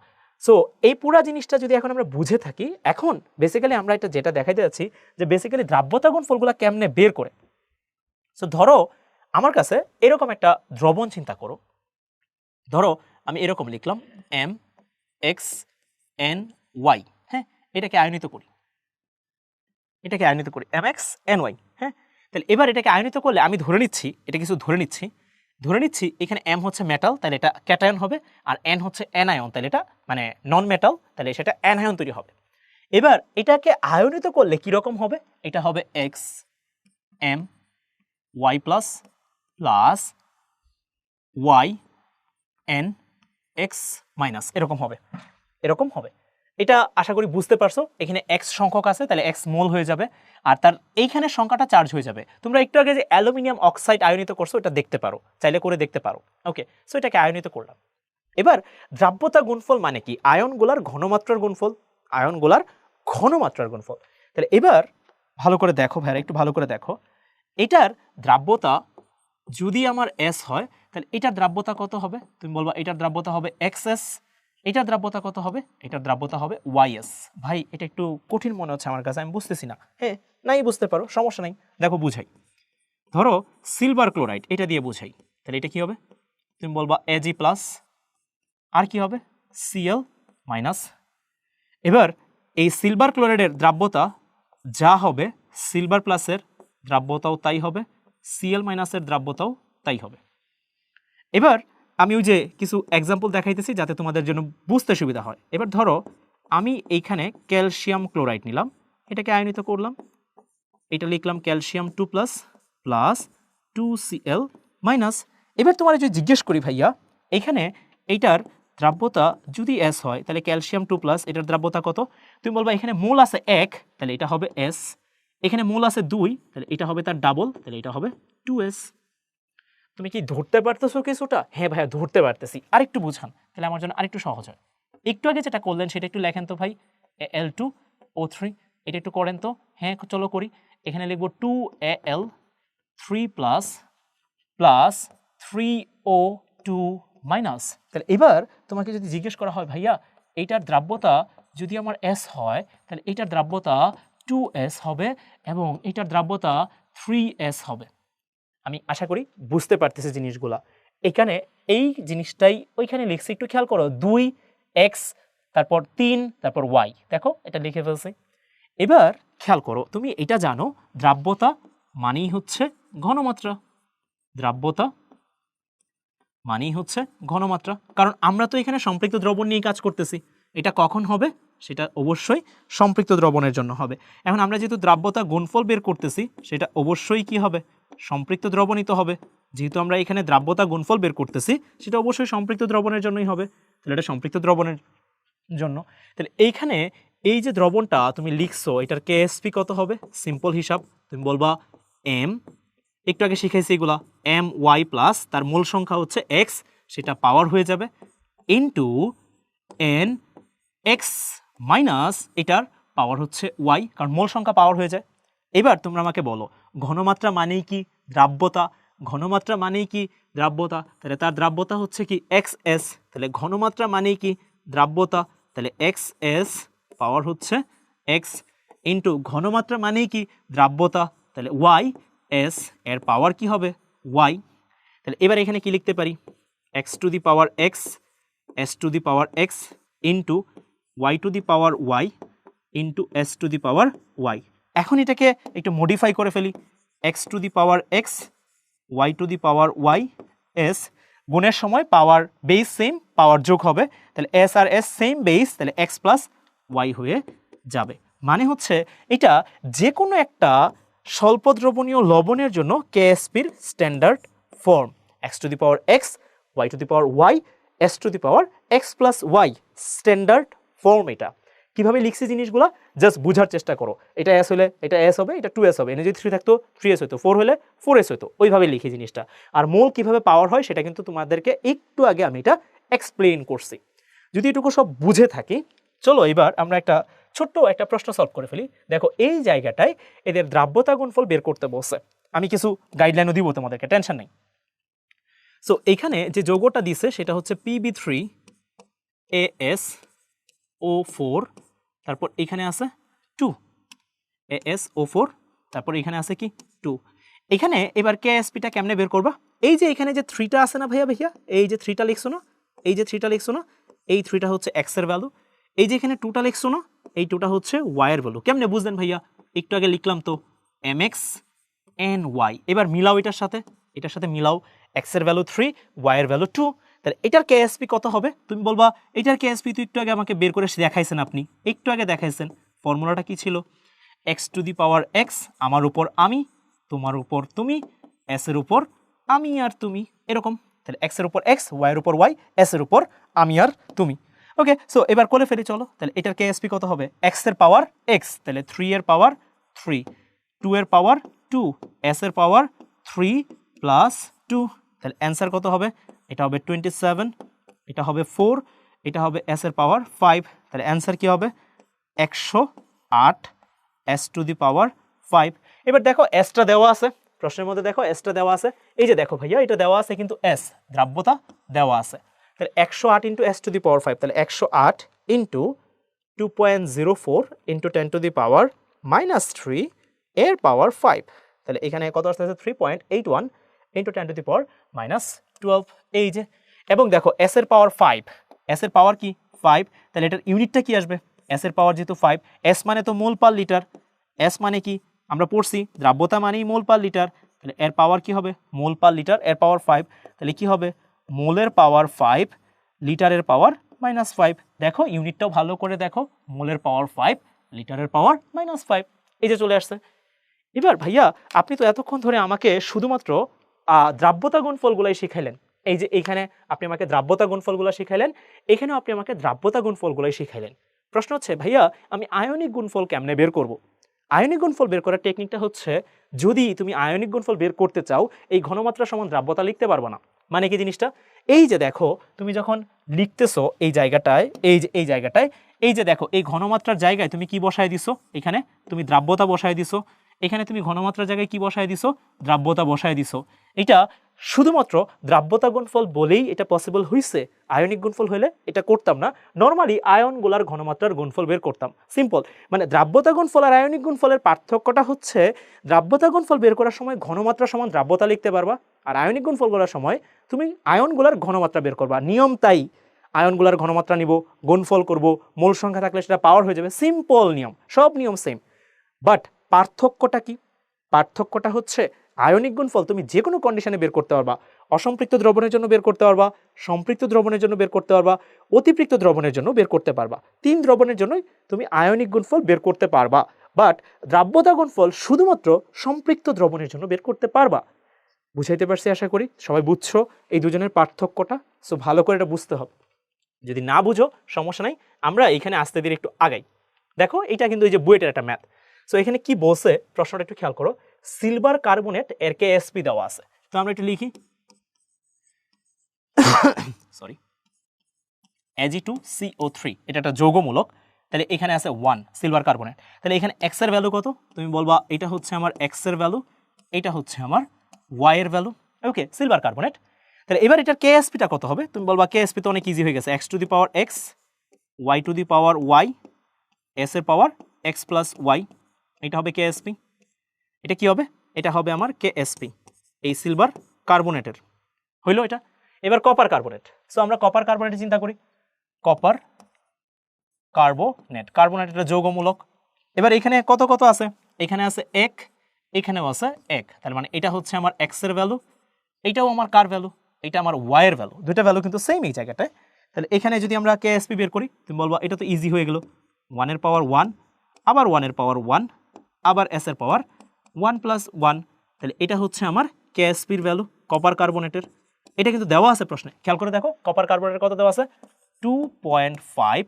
সো এই পুরা জিনিসটা যদি এখন আমরা বুঝে থাকি, এখন বেসিক্যালি আমরা এটা যেটা দেখাইতে যাচ্ছি যে বেসিক্যালি দ্রাব্যতা গুণফলগুলো কেমনে বের করে। সো ধরো আমার কাছে এরকম একটা দ্রবণ চিন্তা করো, ধরো আমি এরকম লিখলাম MXNY, হ্যাঁ, এটাকে আয়নিত করি, এটাকে আয়নিত করি MXNY, হ্যাঁ। তাহলে এবার এটাকে আয়নিত করলে আমি ধরে নিচ্ছি, এটা কিছু ধরে নিচ্ছি এখানে M হচ্ছে মেটাল, তাহলে এটা ক্যাটায়ন হবে, আর N হচ্ছে অ্যানায়ন, তাহলে এটা মানে নন মেটাল, তাহলে সেটা অ্যানায়ন তৈরি হবে। এবার এটাকে আয়নিত করলে কি রকম হবে? এটা হবে XMY+ প্লাস YNX মাইনাস, এরকম হবে, এরকম হবে। এটা আশা করি বুঝতে পারছো। এখানে এক্স সংখ্যক আছে, তাহলে এক্স মোল হয়ে যাবে, আর তার এইখানে সংখ্যাটা চার্জ হয়ে যাবে। তোমরা একটু আগে যে অ্যালুমিনিয়াম অক্সাইড আয়নিত করছো এটা দেখতে পারো, চাইলে করে দেখতে পারো। ওকে, সো এটাকে আয়নিত করলাম। এবার দ্রাব্যতা গুণফল মানে কি? আয়নগুলার ঘনমাত্রার গুণফল, আয়নগুলার ঘনমাত্রার গুণফল। তাহলে এবার ভালো করে দেখো ভাইরা, একটু ভালো করে দেখো, এটার দ্রাব্যতা যদি আমার এস হয়, তাহলে এটার দ্রাব্যতা কত হবে? তুমি বলবা এটার দ্রাব্যতা হবে এক্স এস, এটার দ্রাব্যতা কত হবে? এটার দ্রাব্যতা হবে ওয়াই এস। ভাই এটা একটু কঠিন মনে হচ্ছে আমার কাছে, আমি বুঝতেছি না। হ্যাঁ, নাই বুঝতে পারো, সমস্যা নাই, দেখো বুঝাই। ধরো সিলভার ক্লোরাইড, এটা দিয়ে বুঝাই, তাহলে এটা কি হবে? তুমি বলবা এজি প্লাস, আর কি হবে? CL minus. এবার এই সিলভার ক্লোরাইডের দ্রাব্যতা যা হবে, সিলভার প্লাসের দ্রাব্যতাও তাই হবে, সিএল মাইনাসের দ্রাব্যতাও তাই হবে। এবার আমি ওই যে কিছু এক্সাম্পল দেখাইতেছি যাতে তোমাদের জন্য বুঝতে সুবিধা হয়। এবার ধরো আমি এইখানে ক্যালসিয়াম ক্লোরাইড নিলাম, এটাকে আয়নিত করলাম, এটা লিখলাম calcium 2 plus plus 2Cl minus. এবার তোমার যদি জিজ্ঞেস করি ভাইয়া, এখানে এইটার দ্রাব্যতা যদি এস হয়, তাহলে ক্যালসিয়াম 2 প্লাস এটার দ্রাব্যতা কত? তুমি বলবা এখানে মোল আছে 1, তাহলে এটা হবে এস, এখানে মোল আছে 2, তাহলে এটা হবে তার ডাবল, তাহলে এটা হবে 2s। তুমি কি ধরতে পারতেছো কিছুটা? হ্যাঁ ভাইয়া ধরতে পারতেছি, আরেকটু বুঝান, তাহলে আমার জন্য আরেকটু সহজ হয়। একটু আগে যেটা করলেন সেটা একটু লেখেন তো ভাই, Al2O3, এটা একটু করেন তো। হ্যাঁ চলো করি। এখানে লিখবো 2Al3 plus plus 3O2 minus. তাহলে এবার তোমাকে যদি জিজ্ঞেস করা হয় ভাইয়া এইটার দ্রাব্যতা যদি আমার এস হয়, তাহলে এইটার দ্রাব্যতা 2s হবে এবং এইটার দ্রাব্যতা 3s হবে। আমি আশা করি বুঝতে পারতেছি জিনিসগুলা। এখানে এই জিনিসটাই ওইখানে লিখছি, একটু খেয়াল করো, 2x তারপর 3 তারপর y, দেখো এটা লিখে ফেলছি। এবার খেয়াল করো, তুমি এটা জানো দ্রাব্যতা মানেই হচ্ছে ঘনমাত্রা, দ্রাব্যতা মানেই হচ্ছে ঘনমাত্রা, কারণ আমরা তো এখানে সম্পৃক্ত দ্রবণ নিয়ে কাজ করতেছি। এটা কখন হবে? সেটা অবশ্যই সম্পৃক্ত দ্রবণের জন্য হবে। এখন আমরা যেহেতু দ্রাব্যতা গুণফল বের করতেছি, সেটা অবশ্যই কি হবে? সম্পৃক্ত দ্রবণই তো হবে। যেহেতু আমরা এখানে দ্রাব্যতা গুণফল বের করতেছি, সেটা অবশ্যই সম্পৃক্ত দ্রবণের জন্যই হবে, তাহলে এটা সম্পৃক্ত দ্রবণের জন্য। তাহলে এইখানে এই যে দ্রবণটা তুমি লিখছো, এটার কেএসপি কত হবে? সিম্পল হিসাব, তুমি বলবা এম, একটু আগে শিখেছি এগুলা, এম ওয়াই প্লাস তার মূল সংখ্যা হচ্ছে এক্স, সেটা পাওয়ার হয়ে যাবে, ইন্টু এন এক্স মাইনাস এটার পাওয়ার হচ্ছে ওয়াই, কারণ মূল সংখ্যা পাওয়ার হয়ে যায়। এবার তোমরা আমাকে বলো ঘনমাত্রা মানেই কি? দ্রাব্যতা। ঘনমাত্রা মানেই কি? দ্রাব্যতা। তাহলে তার দ্রাব্যতা হচ্ছে কি? X S. তাহলে ঘনমাত্রা মানেই কি? দ্রাব্যতা। তাহলে এক্স এস পাওয়ার হচ্ছে এক্স, ইন্টু ঘনমাত্রা মানেই কি? দ্রাব্যতা, তাহলে ওয়াই এস এর পাওয়ার কি হবে? ওয়াই। তাহলে এবার এখানে কি লিখতে পারি? X to the power x, s to the power x, into y to the power y, into s to the power y. এখন এটাকে একটু মডিফাই করে ফেলি, x to the power x, Y to the power Y, s গুণের সময় power base same, power যোগ হবে, তাহলে এস আর এস সেম বেস, তাহলে এক্স প্লাস ওয়াই হয়ে যাবে। মানে হচ্ছে এটা যে কোনো একটা স্বল্প দ্রবণীয় লবণের জন্য কেএসপির standard form, X to the power x, Y to the power Y, S to the power X plus Y, standard form. এটা কিভাবে লিখছি জিনিসগুলো জাস্ট বোঝার চেষ্টা করো। এটা এস হলে এটা এস হবে, এটা 2s হবে, এনে যদি 3 থাকতো 3s হতো, 4 হলে 4s হতো, ওইভাবে লিখি জিনিসটা। আর মোল কিভাবে পাওয়ার হয় সেটা কিন্তু তোমাদেরকে একটু আগে আমি এটা এক্সপ্লেইন করছি। যদি এটুকু সব বুঝে থাকি, চলো এবার আমরা একটা ছোট্ট একটা প্রশ্ন সলভ করে ফেলি। দেখো এই জায়গাটায় এদের দ্রাব্যতা গুণফল বের করতে বলছে, আমি কিছু গাইডলাইনও দিব তোমাদেরকে, টেনশন নেই। সো এইখানে যে যৌগটা দিছে সেটা হচ্ছে PB3ASO4, তারপর এখানে আছে 2 ASO4, তারপর এখানে আছে কি 2। এখানে এবার কেএসপিটা কেমনে বের করবা? এই যে এখানে যে 3টা আছে না ভাইয়া, এই যে 3টা লিখছো না, এই যে 3টা লিখছো না, এই 3টা হচ্ছে এক্স এর ভ্যালু। এই যে এখানে 2টা লিখছো না, এই 2টা হচ্ছে ওয়াই এর ভ্যালু। কেমনে বুঝলেন ভাইয়া? একটু আগে লিখলাম তো mx and y। এবার মিলাও এটার সাথে মিলাও, এক্স এর ভ্যালু 3, ওয়াই এর ভ্যালু 2, তাহলে এটার কেএসপি কত হবে? তুমি বলবা এটার কেএসপি তো একটু আগে আমাকে বের করে দেখাইছেন, আপনি একটু আগে দেখাইছেন। ফর্মুলাটা কি ছিল? X to the power x, আমার উপর আমি, তোমার উপর তুমি, এস এর উপর আমি আর তুমি, এরকম। তাহলে এক্স এর উপর এক্স, ওয়াই এর উপর ওয়াই, এস এর উপর আমি আর তুমি। ওকে, সো এবার করে ফেলি চলো। তাহলে এটার কেএসপি কত হবে? এক্স এর পাওয়ার এক্স, তাহলে 3 এর পাওয়ার 3, 2 এর পাওয়ার 2, এস এর পাওয়ার 3 প্লাস 2, তাহলে অ্যান্সার কত হবে? এটা হবে 27, এটা হবে 4, এটা হবে এস এর পাওয়ার 5, তাহলে অ্যান্সার কি হবে? 108 এস টু দি পাওয়ার 5। এবার দেখো এসটা দেওয়া আছে প্রশ্নের মধ্যে, দেখো এসটা দেওয়া আছে, এই যে দেখো ভাইয়া এটা দেওয়া আছে কিন্তু এস দ্রাব্যতা দেওয়া আছে, তাহলে 108 into s to the power 5, তাহলে 108 into 2.04 into 10 to the power -3 এর পাওয়ার 5, তাহলে এখানে কত আসছে? 3.81 ইন্টু 10 টু দি পাওয়ার -12, এই যে। এবং দেখো এস এর পাওয়ার 5, এস এর পাওয়ার কি 5, তাহলে এটার ইউনিটটা কি আসবে? এস এর পাওয়ার যেহেতু 5, এস মানে তো মোল পার লিটার, এস মানে কি আমরা পড়ছি দ্রাব্যতা মানেই মোল পার লিটার, তাহলে এর পাওয়ার কি হবে? মোল পার লিটার, এর পাওয়ার 5, তাহলে কি হবে? মোলের পাওয়ার 5 লিটারের পাওয়ার -5। দেখো ইউনিটটাও ভালো করে দেখো, মোলের পাওয়ার 5 লিটারের পাওয়ার -5, এই যে চলে আসছে। এবার ভাইয়া আপনি তো এতক্ষণ ধরে আমাকে শুধুমাত্র দ্রাব্যতা গুণফলগুলাই শিখাইলেন, এই যে এইখানে আপনি আমাকে দ্রাব্যতা গুণফলগুলো শিখাইলেন, এখানেও আপনি আমাকে দ্রাব্যতা গুণফলগুলাই শিখাইলেন। প্রশ্ন হচ্ছে ভাইয়া আমি আয়নিক গুণফল কেমনে বের করব? আয়নিক গুণফল বের করার টেকনিকটা হচ্ছে, যদি তুমি আয়নিক গুণফল বের করতে চাও এই ঘনমাত্রা সমান দ্রাব্যতা লিখতে পারবে না। মানে কি জিনিসটা? এই যে দেখো তুমি যখন লিখতেছো এই জায়গাটায়, এই যে এই জায়গাটায়, এই যে দেখো এই ঘনমাত্রার জায়গায় তুমি কি বসায় দিছো? এখানে তুমি দ্রাব্যতা বসায় দিছো, এখানে তুমি ঘনমাত্রার জায়গায় কি বসায় দিছো? দ্রাব্যতা বসায় দিছো। এটা শুধুমাত্র দ্রাব্যতা গুণফল বলেই এটা পসিবল হইছে, আয়নিক গুণফল হলে এটা করতাম না। নর্মালি আয়নগুলার ঘনমাত্রার গুণফল বের করতাম, সিম্পল। মানে দ্রাব্যতা গুণফল আর আয়নিক গুণফলের পার্থক্যটা হচ্ছে, দ্রাব্যতা গুণফল বের করার সময় ঘনমাত্রা সমান দ্রাব্যতা লিখতে পারবা, আর আয়নিক গুণফল করার সময় তুমি আয়নগুলার ঘনমাত্রা বের করবা। নিয়ম তাই, আয়নগুলার ঘনমাত্রা নিব, গুণফল করব, মূল সংখ্যা থাকলে সেটা পাওয়ার হয়ে যাবে, সিম্পল নিয়ম, সব নিয়ম সেম। বাট পার্থক্যটা কি? পার্থক্যটা হচ্ছে আয়নিক গুণফল তুমি যে কোনো কন্ডিশনে বের করতে পারবা, অসম্পৃক্ত দ্রবণের জন্য বের করতে পারবা, সম্পৃক্ত দ্রবণের জন্য বের করতে পারবা, অতিপৃক্ত দ্রবণের জন্য বের করতে পারবা, 3 দ্রবণের জন্যই তুমি আয়নিক গুণফল বের করতে পারবা। বাট দ্রাব্যতা গুণফল শুধুমাত্র সম্পৃক্ত দ্রবণের জন্য বের করতে পারবা। বুঝাইতে পারছি আশা করি, সবাই বুঝছো এই দুজনের পার্থক্যটা? সো ভালো করে এটা বুঝতে হবে, যদি না বুঝো সমস্যা নাই, আমরা এখানে আস্তে ধীরে একটু আগাই। দেখো এটা কিন্তু এই যে বুয়েটের একটা ম্যাথ। সো এখানে কি বলছে প্রশ্নটা একটু খেয়াল করো, সিলভার কার্বনেট এর কেএসপি দেওয়া আছে, তো আমরা একটু লিখি সরি, Ag2CO3, এটা একটা যৌগমূলক, তাহলে এখানে আছে 1 সিলভার কার্বনেট, তাহলে এখানে x এর ভ্যালু কত? তুমি বলবা এটা হচ্ছে আমার x এর ভ্যালু, এটা হচ্ছে আমার y এর ভ্যালু, ওকে সিলভার কার্বনেট। তাহলে এবার এটার কেএসপিটা কত হবে? তুমি বলবা কেএসপি তো অনেক ইজি হয়ে গেছে, x two the power x, y two the power y, s এর পাওয়ার x প্লাস y, এটা হবে কেএসপি। এটা কি হবে? এটা হবে আমার কেএসপি, এই সিলভার কার্বনেটের হইলো এটা। এবার কপার কার্বনেট, সো আমরা কপার কার্বনেটে চিন্তা করি, কপার কার্বনেট, কার্বনেট এটা যৌগমূলক। এবার এখানে কত কত আছে? এখানে আছে 1, এখানেও আছে 1, তার মানে এটা হচ্ছে আমার x এর ভ্যালু, এটাও আমার কার ভ্যালু, এটা আমার y এর ভ্যালু, দুইটা ভ্যালু কিন্তু সেম এই জায়গাটায়। তাহলে এখানে যদি আমরা কেএসপি বের করি, তুমি বলবা এটা তো ইজি হয়ে গেল, 1 এর পাওয়ার 1, আবার 1 এর পাওয়ার 1, আবার s এর পাওয়ার 1 প্লাস 1, তাহলে এটা হচ্ছে আমার কেএসপির ভ্যালু কপার কার্বনেটের। এটা কিন্তু দেওয়া আছে প্রশ্নে, খেয়াল করে দেখো কপার কার্বনেটের কত দেওয়া আছে? 2.5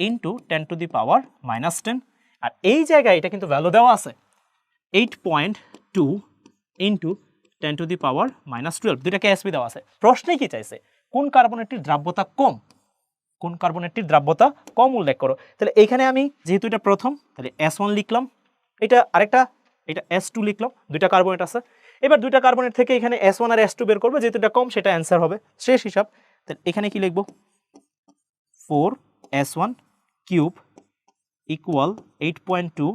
ইন্টু 10 টু দি পাওয়ার -10, আর এই জায়গায় এটা কিন্তু ভ্যালু দেওয়া আছে 8.2 ইন্টু 10 টু দি পাওয়ার -12, দুইটা কেএসপি দেওয়া আছে। প্রশ্নে কি চাইছে? কোন কার্বনেটটির দ্রাব্যতা কম, কোন কার্বনেটটির দ্রাব্যতা কম উল্লেখ করো। তাহলে এইখানে আমি যেহেতু এটা প্রথম, তাহলে S1 লিখলাম, এটা আরেকটা, এটা S2 লিখলাম, দুইটা কার্বনেট আছে। এবার দুইটা কার্বনেট থেকে এখানে S1 আর S2 বের করবো, যেহেতু এটা কম সেটা অ্যান্সার হবে, শেষ হিসাব। তাহলে এখানে কি লিখবো? 4S1 cube equal 8.2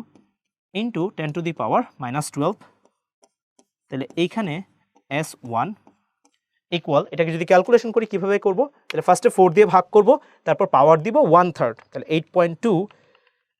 into 10 to the power -12, তাহলে এইখানে S1 ইকুয়াল, এটাকে যদি ক্যালকুলেশন করি কিভাবে করব, তাহলে ফার্স্টে 4 দিয়ে ভাগ করব, তারপর পাওয়ার দিব 1/3, তাহলে 8.2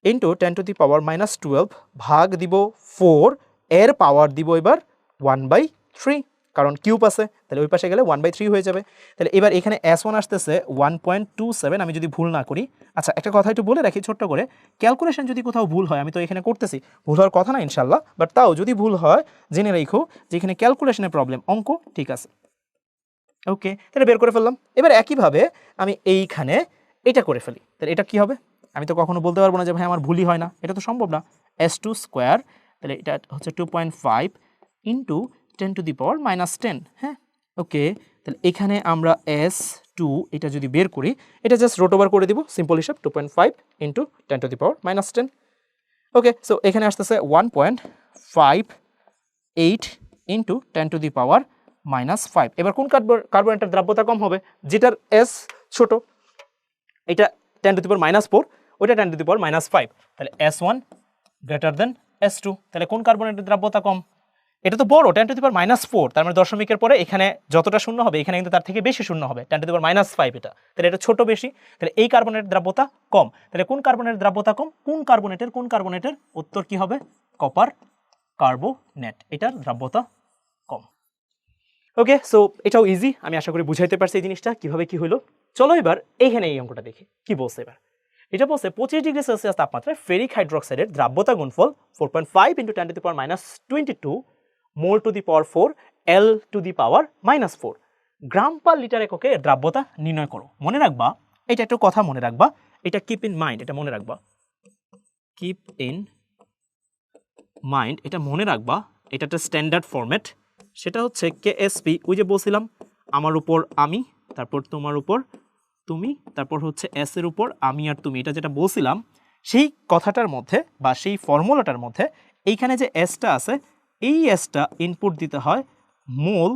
ইন্টু 10 টু দি পাওয়ার -12 ভাগ দিব 4, এর পাওয়ার দিব এবার 1/3, কারণ কিউব আছে, তাহলে ওই পাশে গেলে 1/3 হয়ে যাবে। তাহলে এবার এখানে S1 আসতেছে 1.27, আমি যদি ভুল না করি। আচ্ছা একটা কথা একটু বলে রাখি ছোট্ট করে, ক্যালকুলেশন যদি কোথাও ভুল হয়, আমি তো এখানে করতেছি, ভুল হওয়ার কথা না ইনশাল্লাহ, বাট তাও যদি ভুল হয় জেনে রেখো যে এখানে ক্যালকুলেশনের প্রবলেম, অঙ্ক ঠিক আছে। ওকে, তাহলে বের করে ফেললাম। এবার একইভাবে আমি এইখানে এটা করে ফেলি, তাহলে এটা কি হবে? আমি তো কখনো বলতে পারবো না যে ভাই আমার ভুলই হয় না, এটা তো সম্ভব না। S2 স্কোয়ার, তাহলে এটা হচ্ছে 2.5 ইন্টু 10⁻⁻10। হ্যাঁ, ওকে, তাহলে এখানে আমরা S2 এটা যদি বের করি, এটা জাস্ট রোট ওভার করে দিব, সিম্পল হিসাব, 2.5 ইন্টু 10⁻⁻10। ওকে, সো এখানে আসতেছে 1.58 ইন্টু 10⁻⁻5। এবার কোন কার্বনেটের দ্রাব্যতা কম হবে? যেটার S ছোট, এটা 10⁻⁻4, ওইটা 10⁻⁻5, তাহলে S1 গ্রেটার দেন S2। তাহলে কোন কার্বনেটের দ্রাব্যতা কম? এটা তো বড়, 10⁻⁴, তার মানে দশমিকের পরে এখানে যতটা শূন্য হবে এখানে কিন্তু তার থেকে বেশি শূন্য হবে, 10⁻⁵ এটা, তাহলে এটা ছোট বেশি, তাহলে এই কার্বনেটের দ্রাব্যতা কম। তাহলে কোন কার্বনেটের দ্রাব্যতা কম? কোন কার্বনেটের উত্তর কি হবে? কপার কার্বোনেট, এটার দ্রাব্যতা কম। ওকে, সো এটাও ইজি, আমি আশা করি বুঝাইতে পারছি এই জিনিসটা কিভাবে কি হলো। চলো এবার এইখানে এই অঙ্কটা দেখি কি বলছে। এবার এটা বলছে 25°C তাপমাত্রায় ফেরিক হাইড্রোক্সাইডের দ্রাব্যতা গুণফল 4.5 into 10⁻⁻22 mole two the power 4 L two the power -4 gram per litre এককে এর দ্রাব্যতা নির্ণয় করো। মনে রাখবা, এটা একটু কথা মনে রাখবা, এটা কিপ ইন মাইন্ড, এটা মনে রাখবা, কিপ ইন মাইন্ড, এটা মনে রাখবা। এটা একটা স্ট্যান্ডার্ড ফরম্যাট, সেটা হচ্ছে KSP, ওই যে বলছিলাম আমার উপর আমি, তারপর তোমার উপর তুমি, তারপর হচ্ছে S এর উপর আমি আর তুমি, এটা যেটা বলছিলাম সেই কথাটার মধ্যে বা সেই ফর্মুলাটার মধ্যে এইখানে যে Sটা আছে, এই Sটা ইনপুট দিতে হয় মোল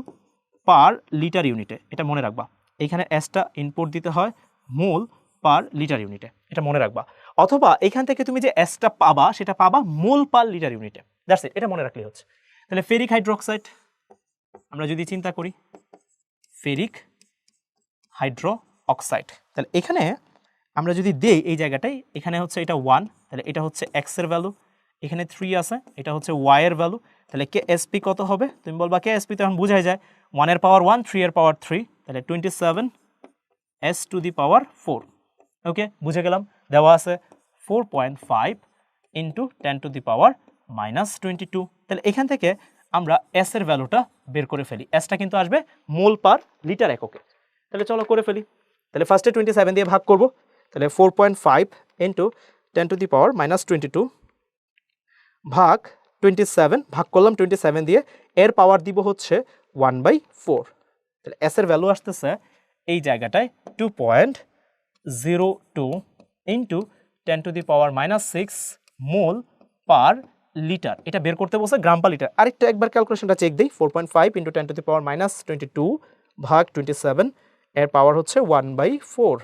পার লিটার ইউনিটে, এটা মনে রাখবা। এইখানে Sটা ইনপুট দিতে হয় মোল পার লিটার ইউনিটে, এটা মনে রাখবা। অথবা এখান থেকে তুমি যে Sটা পাবা সেটা পাবা মোল পার লিটার ইউনিটে, দ্যাটস ইট, এটা মনে রাখলেই হচ্ছে। তাহলে ফেরিক হাইড্রোক্সাইড আমরা যদি চিন্তা করি, ফেরিক হাইড্রো অক্সাইড, তাহলে এখানে আমরা যদি দেই এই জায়গাটায়, এখানে হচ্ছে এটা 1, তাহলে এটা হচ্ছে x এর ভ্যালু, এখানে 3 আছে, এটা হচ্ছে y এর ভ্যালু, তাহলে KSP কত হবে? তুমি বলবা KSP তো এখন বুঝাই যায়, 1 এর পাওয়ার 1, 3 এর পাওয়ার 3, তাহলে 27 S টু দি পাওয়ার 4। ওকে, বুঝে গেলাম। দেওয়া আছে 4.5 ইন্টু 10 টু দি পাওয়ার -22। তাহলে এখান থেকে আমরা S এর ভ্যালুটা বের করে ফেলি, Sটা কিন্তু আসবে মোল পার লিটার এককে। তাহলে চলো করে ফেলি। তাহলে ফার্স্টে 27 দিয়ে ভাগ করব, তাহলে 4.5 ইন্টু 10 টু দি পাওয়ার -22 ভাগ 27, ভাগ করলাম 27 দিয়ে, এর পাওয়ার দিব হচ্ছে 1/4। তাহলে S এর ভ্যালু আসতেছে এই জায়গাটায় 2.02 into 10 to the power -6 mole per litre. এটা বের করতে বলছে গ্রাম পার লিটার। আরেকটা একবার ক্যালকুলেশনটা চেক দিই, 4.5 ইন্টু 10 টু দি পাওয়ার -22 ভাগ 27, এর পাওয়ার হচ্ছে 1/4।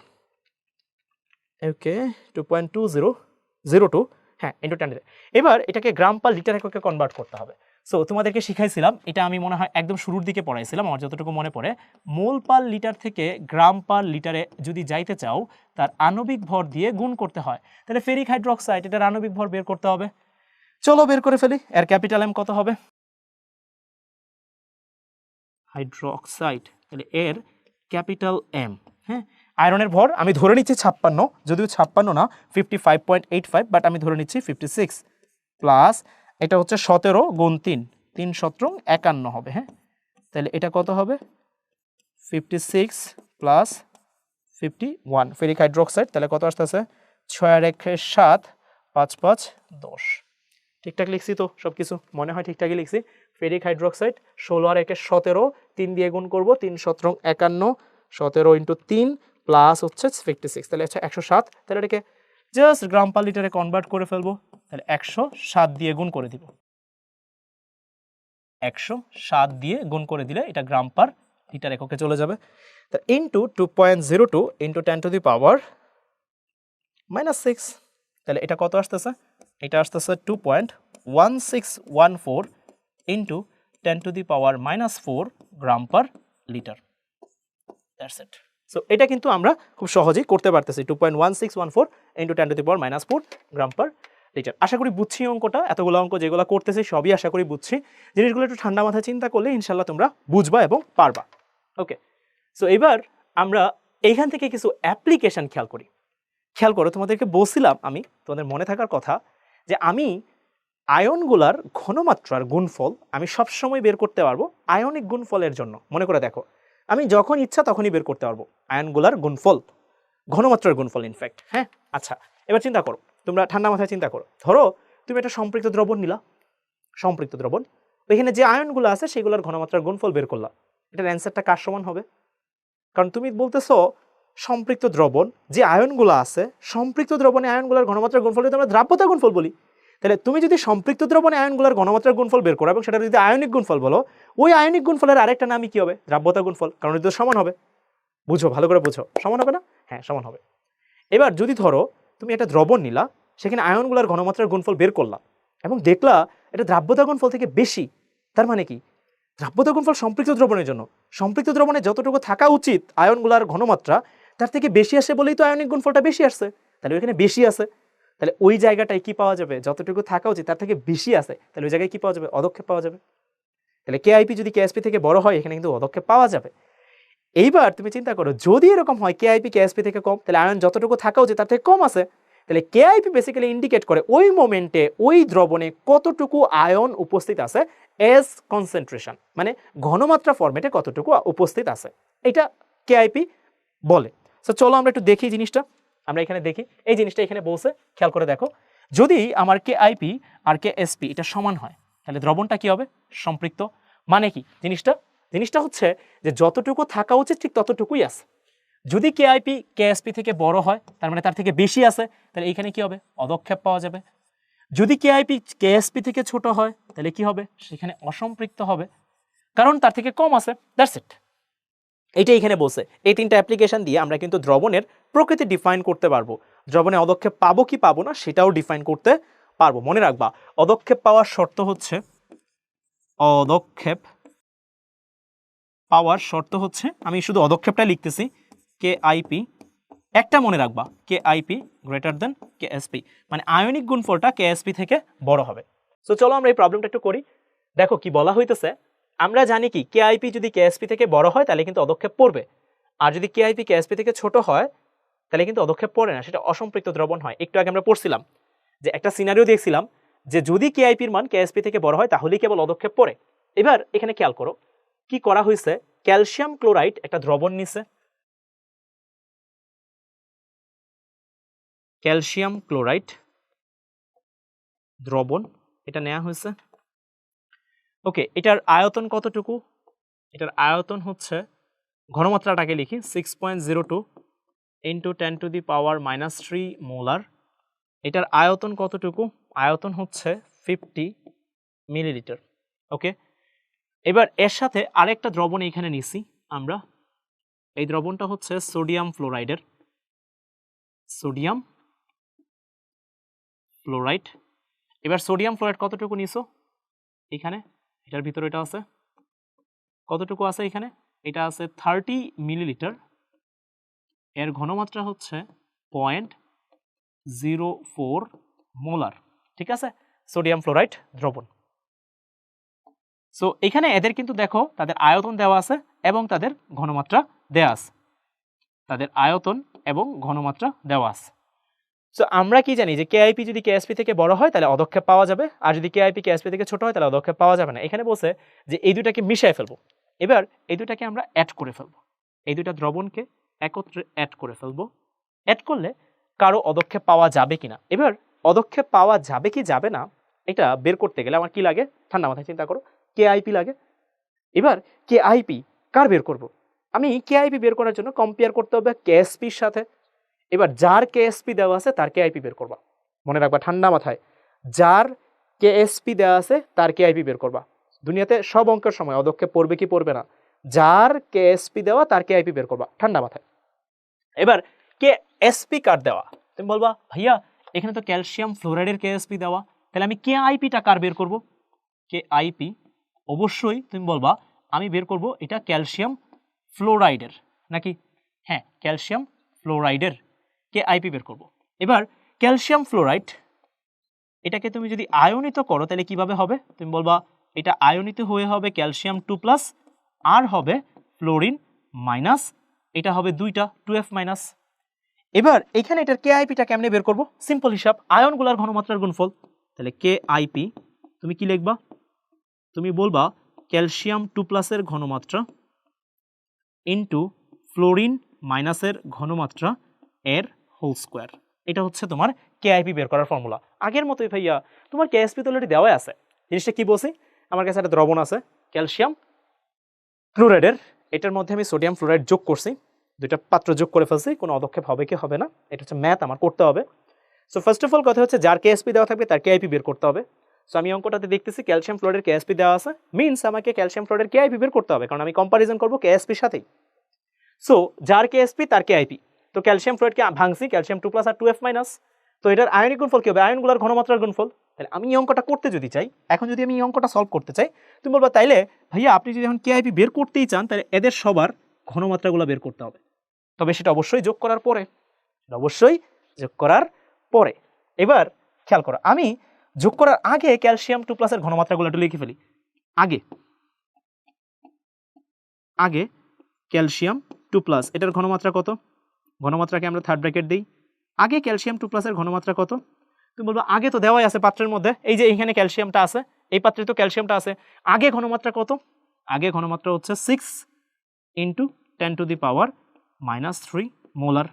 ওকে, 2.2002, হ্যাঁ, ইন্টু 10। এবার এটাকে গ্রাম পার লিটার এককে কনভার্ট করতে হবে। সো তোমাদেরকে শিখাইছিলাম, এটা আমি মনে হয় একদম শুরুর দিকে পড়াইছিলাম, আমার যতটুকু মনে পড়ে, মোল পার লিটার থেকে গ্রাম পার লিটারে যদি যাইতে চাও তার আণবিক ভর দিয়ে গুণ করতে হয়। তাহলে ফেরিক হাইড্রোক্সাইড, এটার আণবিক ভর বের করতে হবে। চলো বের করে ফেলি। এর ক্যাপিটাল M কত হবে? হাইড্রোক্সাইড, তাহলে এর ক্যাপিটাল M। হ্যাঁ, আয়রনের ভর আমি ধরে নিচ্ছি 56, যদিও 56 না, 55.85, বাট আমি ধরে নিচ্ছি 56, প্লাস এটা হচ্ছে 17 গুণ 3, 3 17 51 হবে। হ্যাঁ, তাহলে এটা কত হবে? 56 প্লাস 51 ফেরিক হাইড্রোক্সাইড, তাহলে কত আসতেছে? 6 আর 1 7, 5 5 10। ঠিকঠাক লিখছি তো? সব কিছু মনে হয় ঠিকঠাকই লিখছি। ফেরিক হাইড্রোক্সাইড 16 আর 1 17, 3 দিয়ে গুণ করব, 3 17 51, 17 ইন্টু 3 প্লাস হচ্ছে 56, তাহলে হচ্ছে 107। তাহলে এটাকে জাস্ট গ্রাম পার লিটারে কনভার্ট করে ফেলবো, তাহলে 107 দিয়ে গুণ করে দিব, 107 দিয়ে গুণ করে দিলে এটা গ্রাম পার লিটার এককে চলে যাবে। তা into 2.02 into 10 to the power -6, তাহলে এটা কত আসতেছে? এটা আসতেছে 2.1614 into 10 to the power -4 gram per litre. That's it. So এটা কিন্তু আমরা খুব সহজেই করতে পারতেছি, 2.1614 into 10 to the power -4 gram per litre. আশা করি বুঝছি অঙ্কটা, এতগুলো অঙ্ক যেগুলো করতেছি সবই আশা করি বুঝছি। জিনিসগুলো একটু ঠান্ডা মাথায় চিন্তা করলে ইনশাল্লাহ তোমরা বুঝবা এবং পারবা। ওকে, সো এবার আমরা এইখান থেকে কিছু অ্যাপ্লিকেশন খেয়াল করি। খেয়াল করো, তোমাদেরকে বলছিলাম আমি, তোমাদের মনে থাকার কথা, যে আমি আয়নগুলার ঘনমাত্রার গুণফল আমি সবসময় বের করতে পারবো আয়নিক গুণফলের জন্য। মনে করে দেখো, আমি যখন ইচ্ছা তখনই বের করতে পারবো আয়নগুলার গুণফল। ঘনমাত্রার গুণফল ইনফ্যাক্ট। হ্যাঁ, আচ্ছা এবার চিন্তা করো, তোমরা ঠান্ডা মাথায় চিন্তা করো, ধরো তুমি একটা সম্পৃক্ত দ্রবণ নিলা, সম্পৃক্ত দ্রবণ, এখানে যে আয়নগুলো আছে সেগুলোর ঘনমাত্রার গুণফল বের করলা, এটার অ্যান্সারটা কার সমান হবে? কারণ তুমি বলতেছো সম্পৃক্ত দ্রবণ যে আয়নগুলো আছে, সম্পৃক্ত দ্রবণে আয়নগুলোর ঘনমাত্রার গুণফল যদি আমরা দ্রাব্যতা গুণফল বলি, তাহলে তুমি যদি সম্পৃক্ত দ্রবণে আয়নগুলোর ঘনমাত্রার গুণফল বের করো এবং সেটা যদি আয়নিক গুণফল বলো, ওই আয়নিক গুণফলের আরেকটা নামই কি হবে? দ্রাব্যতা গুণফল, কারণ এটা সমান হবে। বুঝো, ভালো করে বুঝো, সমান হবে না? হ্যাঁ, সমান হবে। এবার যদি ধরো তুমি একটা দ্রবণ নিলা, সেখানে আয়নগুলোর ঘনমাত্রার গুণফল বের করলা এবং দেখলা এটা দ্রাব্যতা গুণফল থেকে বেশি, তার মানে কি দ্রাব্যতা গুণফল সম্পৃক্ত দ্রবণের জন্য, সম্পৃক্ত দ্রবণে যতটুকু থাকা উচিত আয়নগুলোর ঘনমাত্রা তার থেকে বেশি আসে বলেই তো আয়নিক গুণফলটা বেশি আসছে, তাহলে ওইখানে বেশি আছে, তাহলে ওই জায়গাটায় কি পাওয়া যাবে? যতটুকু থাকা উচিত তার থেকে বেশি আছে, তাহলে ওই জায়গায় কি পাওয়া যাবে? অদক্ষেপ পাওয়া যাবে। তাহলে কেআইপি যদি কেএসপি থেকে বড় হয়, এখানে কিন্তু অদক্ষেপ পাওয়া যাবে। এইবার তুমি চিন্তা করো, যদি এরকম হয় কেআইপি কেএসপি থেকে কম, তাহলে আয়ন যতটুকু থাকা উচিত তার থেকে কম আছে, তাহলে কেআইপি বেসিক্যালি ইন্ডিকেট করে ওই মোমেন্টে ওই দ্রবণে কতটুকু আয়ন উপস্থিত আছে এস কনসেন্ট্রেশন, মানে ঘনমাত্রা ফরম্যাটে কতটুকু উপস্থিত আছে, এটা কেআইপি বলে। সো চলো আমরা একটু দেখি জিনিসটা, আমরা এখানে দেখি এই জিনিসটা এখানে বলছে, খেয়াল করে দেখো, যদি আমার কেআইপি আর কেএসপি এটা সমান হয়, তাহলে দ্রবণটা কি হবে? সম্পৃক্ত। মানে কি জিনিসটা? জিনিসটা হচ্ছে যে যতটুকু থাকা উচিত ঠিক ততটুকুই আছে। যদি কেআইপি কেএসপি থেকে বড় হয়, তার মানে তার থেকে বেশি আছে, তাহলে এইখানে কি হবে? অদক্ষেপ পাওয়া যাবে। যদি কেআইপি কেএসপি থেকে ছোট হয়, তাহলে কি হবে? সেখানে অসম্পৃক্ত হবে, কারণ তার থেকে কম আছে। দ্যাটস ইট, এইটাই এখানে বলছে। এই তিনটা অ্যাপ্লিকেশন দিয়ে আমরা কিন্তু দ্রবণের প্রকৃতি ডিফাইন করতে পারবো, দ্রবণে অদক্ষেপ পাবো কি পাবো না সেটাও ডিফাইন করতে পারবো। মনে রাখবা, অদক্ষেপ পাওয়ার শর্ত হচ্ছে, অদক্ষেপ পাওয়ার শর্ত হচ্ছে, আমি শুধু অদক্ষেপটা লিখতেছি, কে আইপি, একটা মনে রাখবা, কে আইপি গ্রেটার দেন কে এসপি, মানে আয়নিক গুণফলটা কে এসপি থেকে বড় হবে। সো চলো আমরা এই প্রবলেমটা একটু করি। দেখো কি বলা হইতেছে, আমরা জানি কি কে আইপি যদি কে এসপি থেকে বড় হয় তাহলে কিন্তু অদক্ষেপ পড়বে, আর যদি কে আইপি কে এসপি থেকে ছোট হয় তাহলে কিন্তু অদক্ষেপ পড়ে না, সেটা অসম্পৃক্ত দ্রবণ হয়। একটু আগে আমরা পড়ছিলাম যে একটা সিনারিও দেখছিলাম যে যদি কে আইপির মান কে এসপি থেকে বড় হয় তাহলেই কেবল অদক্ষেপ পড়ে। এবার এখানে খেয়াল করো কি করা হয়েছে, ক্যালসিয়াম ক্লোরাইড একটা দ্রবণ নিছে, ক্যালসিয়াম ক্লোরাইড দ্রবণ এটা নেওয়া হয়েছে। ওকে, এটার আয়তন কতটুকু? এটার আয়তন হচ্ছে, ঘনমাত্রাটাকে লিখি 6.02 ইন্টু 10⁻³ মোলার। এটার আয়তন কতটুকু? আয়তন হচ্ছে 50 মিলিলিটার। ওকে, এবার এর সাথে আরেকটা দ্রবণ এখানে নিছি আমরা, এই দ্রবণটা হচ্ছে সোডিয়াম ফ্লোরাইডের, সোডিয়াম ফ্লোরাইড। এবার সোডিয়াম ফ্লোরাইড কতটুকু নিছো? এখানে এটার ভিতরে এটা আছে, কতটুকু আছে এখানে? এটা আছে 30 মিলিলিটার, এর ঘনমাত্রা হচ্ছে 0.04 মোলার। ঠিক আছে, সোডিয়াম ফ্লোরাইড দ্রবণ। সো এখানে এদের কিন্তু দেখো তাদের আয়তন দেওয়া আছে এবং তাদের ঘনমাত্রা দেওয়া আছে, তাদের আয়তন এবং ঘনমাত্রা দেওয়া আছে। সো আমরা কি জানি যে কেআইপি যদি কেএসপি থেকে বড় হয় তাহলে অদক্ষেপ পাওয়া যাবে, আর যদি কেআইপি কেএসপি থেকে ছোট হয় তাহলে অদক্ষেপ পাওয়া যাবে না। এখানে বলছে যে এই দুটাকে মিশিয়ে ফেলবো। এবার এই দুটাকে আমরা অ্যাড করে ফেলবো, এই দুটা দ্রবণকে একত্রে অ্যাড করে ফেলবো। অ্যাড করলে কারো অদক্ষেপ পাওয়া যাবে কিনা, এবার অদক্ষেপ পাওয়া যাবে কি যাবে না এটা বের করতে গেলে আমার কি লাগে? ঠান্ডা মাথায় চিন্তা করো, কেআইপি লাগে। এবার কেআইপি কার বের করব? আমি কেআইপি বের করার জন্য কম্পেয়ার করতে হবে কেএসপির সাথে। এবার যার কেএসপি দেওয়া আছে তার কেআইপি বের করবা, মনে রাখবা ঠান্ডা মাথায়, যার কেএসপি দেওয়া আছে তার কেআইপি বের করবা। দুনিয়াতে সব অঙ্কের সময় অদক্ষেপ পড়বে কি পড়বে না, যার কেএসপি দেওয়া তার কেআইপি বের করবা, ঠান্ডা মাথায়। এবার কেএসপি কার দেওয়া? তুমি বলবা ভাইয়া এখানে তো ক্যালসিয়াম ফ্লোরাইডের কেএসপি দেওয়া, তাহলে আমি কেআইপিটা কার বের করব? কেআইপি অবশ্যই তুমি বলবা আমি বের করব এটা ক্যালসিয়াম ফ্লোরাইডের, নাকি? হ্যাঁ, ক্যালসিয়াম ফ্লোরাইডের কেআইপি বের করব। এবার ক্যালসিয়াম ফ্লোরাইড এটাকে তুমি যদি আয়নিত করো তাহলে কিভাবে হবে? তুমি বলবা এটা আয়নিত হয়ে হবে ক্যালসিয়াম 2+, আর হবে ফ্লোরিন মাইনাস, এটা হবে 2টা 2F-। এবার এখানে এটার কেআইপিটা কেমনে বের করব? সিম্পল হিসাব, আয়নগুলোর ঘনমাত্রার গুণফল। তাহলে কেআইপি তুমি কি লিখবা? তুমি বলবা ক্যালসিয়াম 2+ এর ঘনমাত্রা ইন্টু ফ্লোরিন মাইনাসের ঘনমাত্রা এর হোল স্কোয়ার। এটা হচ্ছে তোমার কেআইপি বের করার ফর্মুলা। আগের মতোই ভাইয়া, তোমার কেএসপি তো অলরেডি দেওয়াই আছে। জিনিসটা কি বলছি, আমার কাছে একটা দ্রবণ আছে ক্যালসিয়াম ক্লোরাইডের, এটার মধ্যে আমি সোডিয়াম ফ্লোরাইড যোগ করছি, দুইটা পাত্র যোগ করে ফেলছি, কোনো অদক্ষেপ হবে কি হবে না এটা হচ্ছে ম্যাথ আমার করতে হবে। সো ফার্স্ট অফ অল কথা হচ্ছে যার কেএসপি দেওয়া থাকবে তার কেআইপি বের করতে হবে। সো আমি অঙ্কটাতে দেখতেছি ক্যালসিয়াম ফ্লোরাইডের কেএসপি দেওয়া আছে, মিনস আমাকে ক্যালসিয়াম ফ্লোরাইডের কেআইপি বের করতে হবে, কারণ আমি কম্পারিজন করবো কেএসপির সাথেই। সো যার কেএসপি তার কেআইপি, তো ক্যালসিয়াম ফ্লোরাইডকে ভাঙছি ক্যালসিয়াম 2+ আর 2F-, তো এটার আয়নিক গুণফল কি হবে, আয়নগুলোর ঘনমাত্রার গুণফল। তাহলে আমি এই অঙ্কটা করতে যদি চাই, এখন যদি আমি এই অঙ্কটা সলভ করতে চাই, তুমি বলবা তাইলে ভাইয়া আপনি যদি এখন কেআইপি বের করতেই চান তাহলে এদের সবার ঘনমাত্রাগুলো বের করতে হবে, তবে সেটা অবশ্যই যোগ করার পরে, সেটা অবশ্যই যোগ করার পরে। এবার খেয়াল করো, আমি যোগ করার আগে ক্যালসিয়াম 2+ এর ঘনমাত্রাগুলো একটু লিখে ফেলি। আগে ক্যালসিয়াম 2+, এটার ঘনমাত্রা কত, ঘনমাত্রাকে আমরা থার্ড ব্র্যাকেট দিই। আগে ক্যালসিয়াম 2+ এর ঘনমাত্রা কত, তুমি বলবো আগে তো দেওয়াই আছে পাত্রের মধ্যে, এই যে এইখানে ক্যালসিয়ামটা আছে, এই পাত্রে তো ক্যালসিয়ামটা আছে। আগে ঘনমাত্রা কত, আগে ঘনমাত্রা হচ্ছে 6 × 10⁻³ মোলার।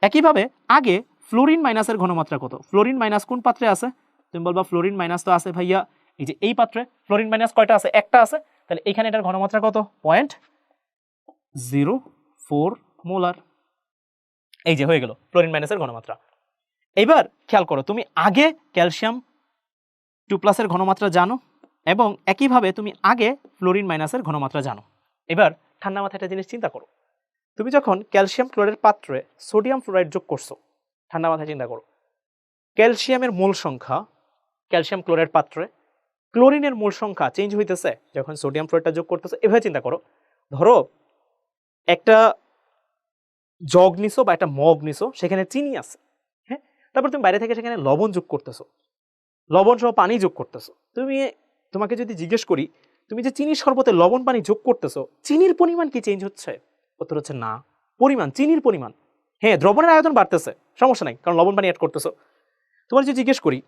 একইভাবে আগে ফ্লোরিন মাইনাসের ঘনমাত্রা কত, ফ্লোরিন মাইনাস কোন পাত্রে আছে, তুমি বলবা ফ্লোরিন মাইনাস তো আছে ভাইয়া এই যে এই পাত্রে, ফ্লোরিন মাইনাস কয়টা আছে, একটা আছে, তাহলে এখানে এটার ঘনমাত্রা কত, 0.04 মোলার। এই যে হয়ে গেল ফ্লোরিন মাইনাসের ঘনমাত্রা। এইবার খেয়াল করো, তুমি আগে ক্যালসিয়াম 2+ এর ঘনমাত্রা জানো এবং একইভাবে তুমি আগে ফ্লোরিন মাইনাসের ঘনমাত্রা জানো। এবার ঠান্ডা মাথায় একটা জিনিস চিন্তা করো, তুমি যখন ক্যালসিয়াম ক্লোরাইডের পাত্রে সোডিয়াম ফ্লোরাইড যোগ করছো, ঠান্ডা মাথায় চিন্তা করো, ক্যালসিয়ামের মোল সংখ্যা ক্যালসিয়াম ক্লোরাইড পাত্রে, ক্লোরিনের মোল সংখ্যা চেঞ্জ হইতেছে যখন সোডিয়াম ফ্লোরাইডটা যোগ করতেছো। এভাবে চিন্তা করো, ধরো একটা জগ নিছো বা একটা মগ নিছো, সেখানে চিনি আছে, হ্যাঁ, তারপর তুমি বাইরে থেকে সেখানে লবণ যোগ করতেছো, লবণ সহ পানি যোগ করতেছো। তোমাকে যদি জিজ্ঞেস করি তুমি যে চিনির শরবতে লবণ পানি যোগ করতেছো, চিনির পরিমাণ কি চেঞ্জ হচ্ছে, উত্তর হচ্ছে না, পরিমাণ, চিনির পরিমাণ, হ্যাঁ দ্রবণের আয়তন বাড়তেছে, সমস্যা নাই, কারণ লবণ পানি অ্যাড করতেছো। তোমার যদি জিজ্ঞেস করি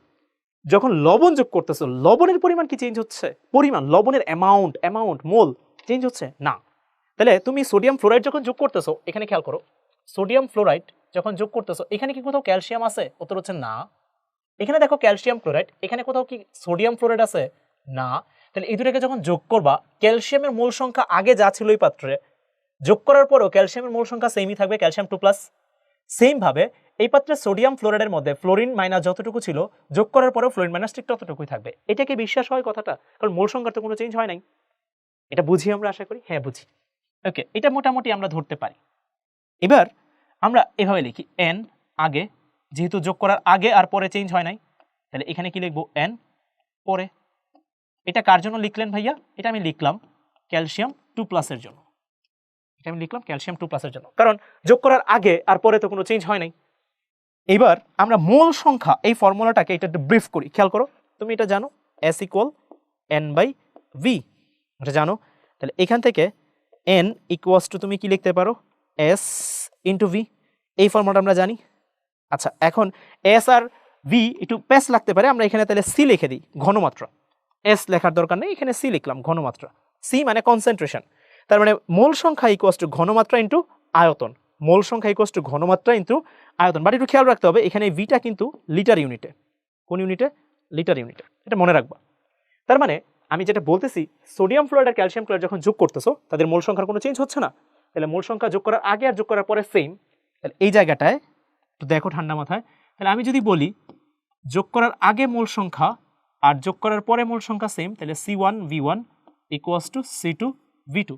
যখন লবণ যোগ করতেছো লবণের পরিমাণ কি চেঞ্জ হচ্ছে, পরিমাণ, লবণের অ্যামাউন্ট মোল চেঞ্জ হচ্ছে না। তাহলে তুমি সোডিয়াম ফ্লোরাইড যখন যোগ করতেছো, এখানে খেয়াল করো, সোডিয়াম ফ্লোরাইড যখন যোগ করতেছো এখানে কি কোথাও ক্যালসিয়াম আছে, উত্তর হচ্ছে না। এখানে দেখো ক্যালসিয়াম ক্লোরাইড, এখানে কোথাও কি সোডিয়াম ফ্লোরাইড আছে, না। তাহলে এই দুটাকে যখন যোগ করবা, ক্যালসিয়ামের মোল সংখ্যা আগে যা ছিল এই পাত্রে, যোগ করার পরেও ক্যালসিয়ামের মোল সংখ্যা সেমই থাকবে, ক্যালসিয়াম 2+। সেম ভাবে এই পাত্রে সোডিয়াম ফ্লোরাইডের মধ্যে ফ্লোরিন মাইনাস যতটুকু ছিল, যোগ করার পরেও ফ্লোরিন মাইনাস ঠিক ততটুকুই থাকবে। এটাকে বিশ্বাস হয় কথাটা, কারণ মোল সংখ্যার তো কোনো চেঞ্জ হয় নাই। এটা বুঝি আমরা, আশা করি, হ্যাঁ বুঝি। ওকে, এটা মোটামুটি আমরা ধরতে পারি। এবার আমরা এভাবে লিখি, n আগে, যেহেতু যোগ করার আগে আর পরে চেঞ্জ হয় নাই, তাহলে এখানে কি লিখবো, n পরে। এটা কার জন্য লিখলেন ভাইয়া, এটা আমি লিখলাম ক্যালসিয়াম 2+ এর জন্য, এটা আমি লিখলাম ক্যালসিয়াম 2+ এর জন্য, কারণ যোগ করার আগে আর পরে তো কোনো চেঞ্জ হয় নাই। এবার আমরা মোল সংখ্যা এই ফর্মুলাটাকে এটা একটু ব্রিফ করি। খেয়াল করো, তুমি এটা জানো S = N/V, এটা জানো। তাহলে এখান থেকে N = তুমি কি লিখতে পারো, S × V, এই ফর্মুলাটা আমরা জানি। আচ্ছা, এখন S আর V একটু পেস লাগতে পারে, আমরা এখানে তাহলে C লিখে দিই, ঘনমাত্রা। S লেখার দরকার নেই, এখানে C লিখলাম, ঘনমাত্রা। C মানে কনসেন্ট্রেশন, তার মানে মোল সংখ্যা = ঘনমাত্রা ইন্টু আয়তন, মোল সংখ্যা = ঘনমাত্রা ইন্টু আয়তন। বাট একটু খেয়াল রাখতে হবে, এখানে ভিটা কিন্তু লিটার ইউনিটে, কোন ইউনিটে, লিটার ইউনিটে, এটা মনে রাখবা। তার মানে আমি যেটা বলতেছি, সোডিয়াম ফ্লোরাইড আর ক্যালসিয়াম ক্লোরাইড যখন যোগ করতেছো তাদের মোল সংখ্যার কোনো চেঞ্জ হচ্ছে না, তাহলে মোল সংখ্যা যোগ করার আগে আর যোগ করার পরে সেম। তাহলে এই জায়গাটায় একটু দেখো ঠান্ডা মাথায়, তাহলে আমি যদি বলি যোগ করার আগে মোল সংখ্যা আর যোগ করার পরে মোল সংখ্যা সেম, তাহলে C1V1 = C2V2,